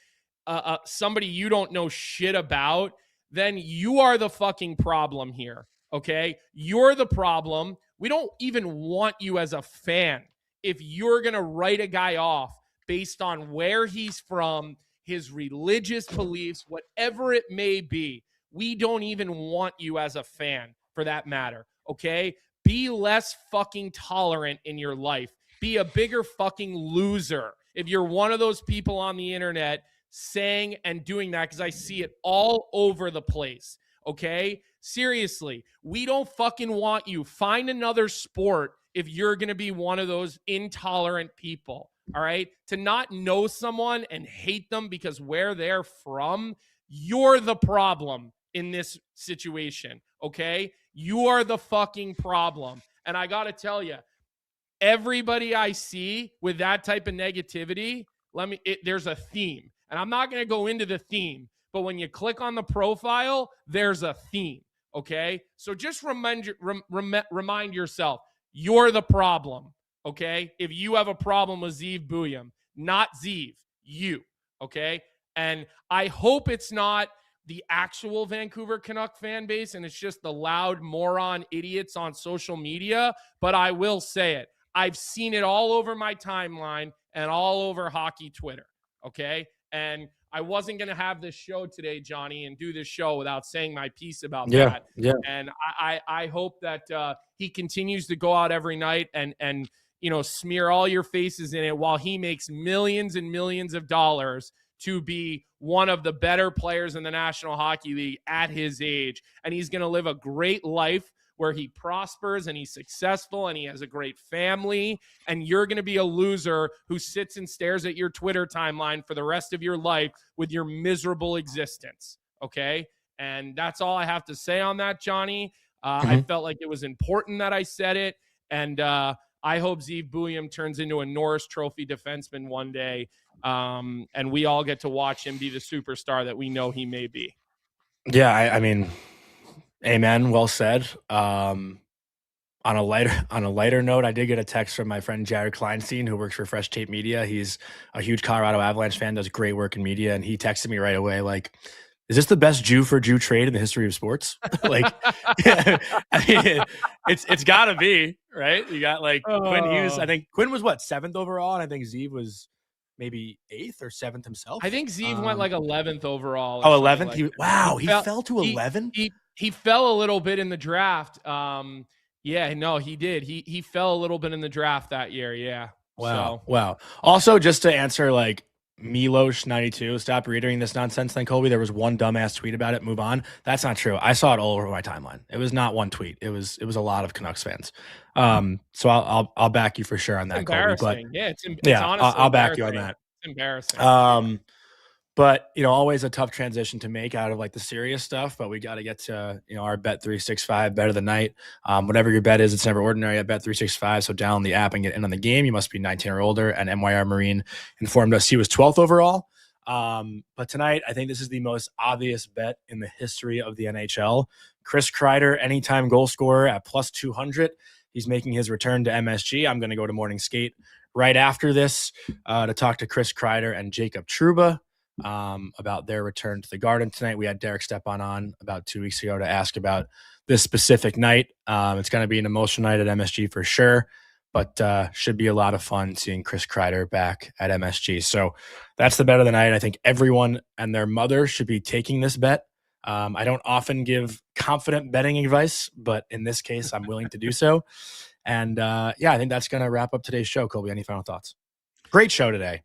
somebody you don't know shit about, then you are the fucking problem here. Okay? You're the problem. We don't even want you as a fan. If you're going to write a guy off based on where he's from, his religious beliefs, whatever it may be, we don't even want you as a fan for that matter. Okay? Be less fucking tolerant in your life. Be a bigger fucking loser if you're one of those people on the internet saying and doing that, because I see it all over the place. Okay? Seriously, we don't fucking want you. Find another sport if you're going to be one of those intolerant people. All right? To not know someone and hate them because where they're from, you're the problem in this situation. Okay? You are the fucking problem. And I got to tell you, everybody I see with that type of negativity, there's a theme. And I'm not going to go into the theme, but when you click on the profile, there's a theme. Okay? So just remind yourself, you're the problem. Okay? If you have a problem with Zeev Buium, not Zeev, you. Okay? And I hope it's not the actual Vancouver Canuck fan base and it's just the loud moron idiots on social media, but I will say it. I've seen it all over my timeline and all over hockey Twitter. Okay? And I wasn't going to have this show today, Jonny, and do this show without saying my piece about that. Yeah. And I hope that he continues to go out every night and smear all your faces in it while he makes millions and millions of dollars to be one of the better players in the National Hockey League at his age. And he's going to live a great life where he prospers and he's successful and he has a great family, and you're going to be a loser who sits and stares at your Twitter timeline for the rest of your life with your miserable existence. Okay? And that's all I have to say on that, Jonny. I felt like it was important that I said it, and I hope Zeev Buium turns into a Norris Trophy defenseman one day, and we all get to watch him be the superstar that we know he may be. Yeah, I mean, amen. Well said. On a lighter note, I did get a text from my friend Jared Kleinstein, who works for Fresh Tape Media. He's a huge Colorado Avalanche fan, does great work in media, and he texted me right away like, "Is this the best Jew for Jew trade in the history of sports?" Like, I mean, it's got to be, right? You got like Quinn Hughes. I think Quinn was 7th overall, and I think Zeev was maybe 8th or 7th himself. I think Zeev went like 11th overall. Oh, 11th. Like he fell to 11. He fell a little bit in the draft. Yeah, no, he did. He fell a little bit in the draft that year. Yeah. Wow. So. Wow. Also, just to answer like Milosh 92, stop reading this nonsense. Then Colby, there was one dumbass tweet about it. Move on. That's not true. I saw it all over my timeline. It was not one tweet. It was a lot of Canucks fans. So I'll back you for sure on that, Colby. But yeah, it's honestly I'll back you on that. It's embarrassing. But, always a tough transition to make out of like the serious stuff, but we got to get to, our Bet365 bet of the night. Whatever your bet is, it's never ordinary at Bet365. So download the app and get in on the game. You must be 19 or older. And MYR Marine informed us he was 12th overall. But tonight, I think this is the most obvious bet in the history of the NHL. Chris Kreider, anytime goal scorer at plus 200. He's making his return to MSG. I'm going to go to Morning Skate right after this to talk to Chris Kreider and Jacob Trouba about their return to the Garden tonight. We had Derek Stepan on about 2 weeks ago to ask about this specific night. It's going to be an emotional night at MSG for sure, but should be a lot of fun seeing Chris Kreider back at MSG. So that's the bet of the night. I think everyone and their mother should be taking this bet. I don't often give confident betting advice, but in this case, I'm willing to do so. And I think that's going to wrap up today's show. Colby, any final thoughts? Great show today.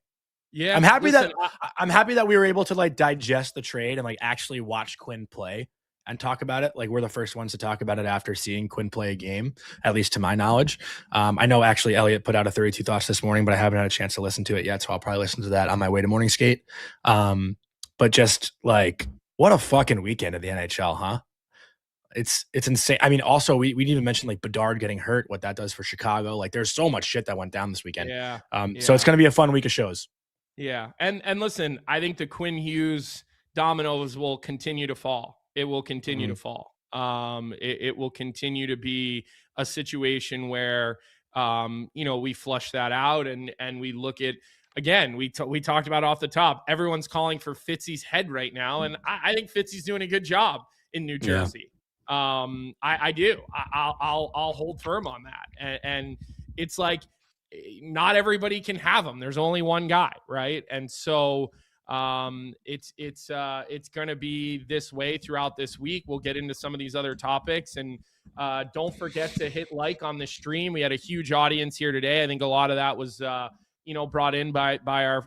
Yeah, I'm happy that we were able to like digest the trade and like actually watch Quinn play and talk about it. Like we're the first ones to talk about it after seeing Quinn play a game, at least to my knowledge. I know actually Elliotte put out a 32 thoughts this morning, but I haven't had a chance to listen to it yet. So I'll probably listen to that on my way to Morning Skate. But just like, what a fucking weekend of the NHL, huh? It's insane. I mean, also we didn't even mention like Bedard getting hurt, what that does for Chicago. Like there's so much shit that went down this weekend. Yeah. So it's going to be a fun week of shows. Yeah. And listen, I think the Quinn Hughes dominoes will continue to fall. It will continue to fall. It will continue to be a situation where, we flush that out and we look at, again, we talked about off the top, everyone's calling for Fitzy's head right now. And I think Fitzy's doing a good job in New Jersey. I do. I'll hold firm on that. And it's like, not everybody can have him. There's only one guy, right? And so it's going to be this way throughout this week. We'll get into some of these other topics, and don't forget to hit like on the stream. We had a huge audience here today. I think a lot of that was brought in by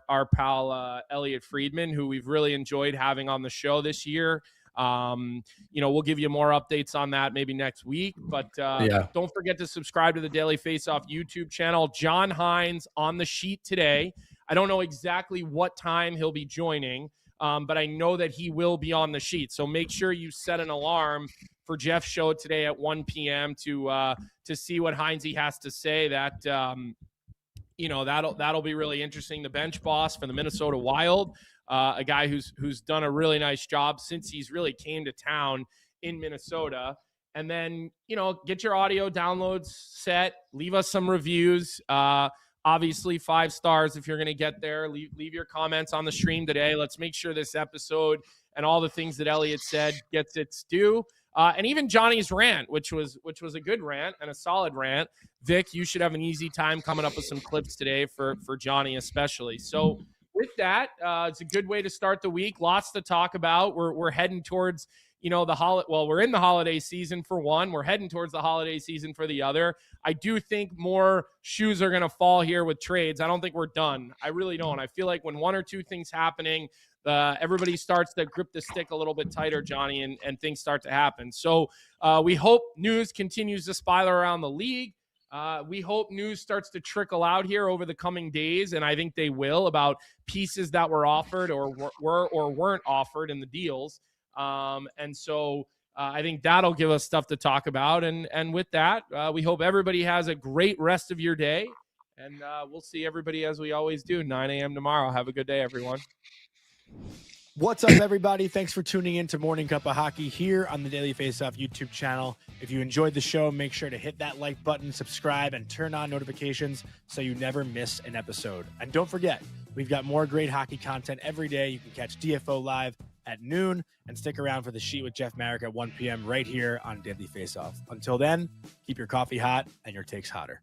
our pal Elliotte Friedman, who we've really enjoyed having on the show this year. We'll give you more updates on that maybe next week, but don't forget to subscribe to the Daily Faceoff YouTube channel. John Hines on the sheet today. I don't know exactly what time he'll be joining, but I know that he will be on the sheet. So make sure you set an alarm for Jeff's show today at 1 p.m. to see what Heinze has to say. That that'll be really interesting. The bench boss for the Minnesota Wild. A guy who's done a really nice job since he's really came to town in Minnesota. And then, get your audio downloads set, leave us some reviews. Obviously 5 stars if you're going to get there. Leave your comments on the stream today. Let's make sure this episode and all the things that Elliotte said gets its due. And even Johnny's rant, which was a good rant and a solid rant. Vic, you should have an easy time coming up with some clips today for Johnny especially. So with that, it's a good way to start the week. Lots to talk about. We're heading towards, we're in the holiday season for one. We're heading towards the holiday season for the other. I do think more shoes are going to fall here with trades. I don't think we're done. I really don't. I feel like when one or two things happening, everybody starts to grip the stick a little bit tighter, Johnny, and things start to happen. So we hope news continues to spiral around the league. We hope news starts to trickle out here over the coming days, and I think they will, about pieces that were offered or were or weren't offered in the deals. And so I think that'll give us stuff to talk about. And with that, we hope everybody has a great rest of your day. And we'll see everybody as we always do, 9 a.m. tomorrow. Have a good day, everyone. What's up, everybody? Thanks for tuning in to Morning Cuppa Hockey here on the Daily Faceoff YouTube channel. If you enjoyed the show, make sure to hit that like button, subscribe, and turn on notifications so you never miss an episode. And don't forget, we've got more great hockey content every day. You can catch DFO live at noon and stick around for the sheet with Jeff Marek at 1 p.m. right here on Daily Faceoff. Until then, keep your coffee hot and your takes hotter.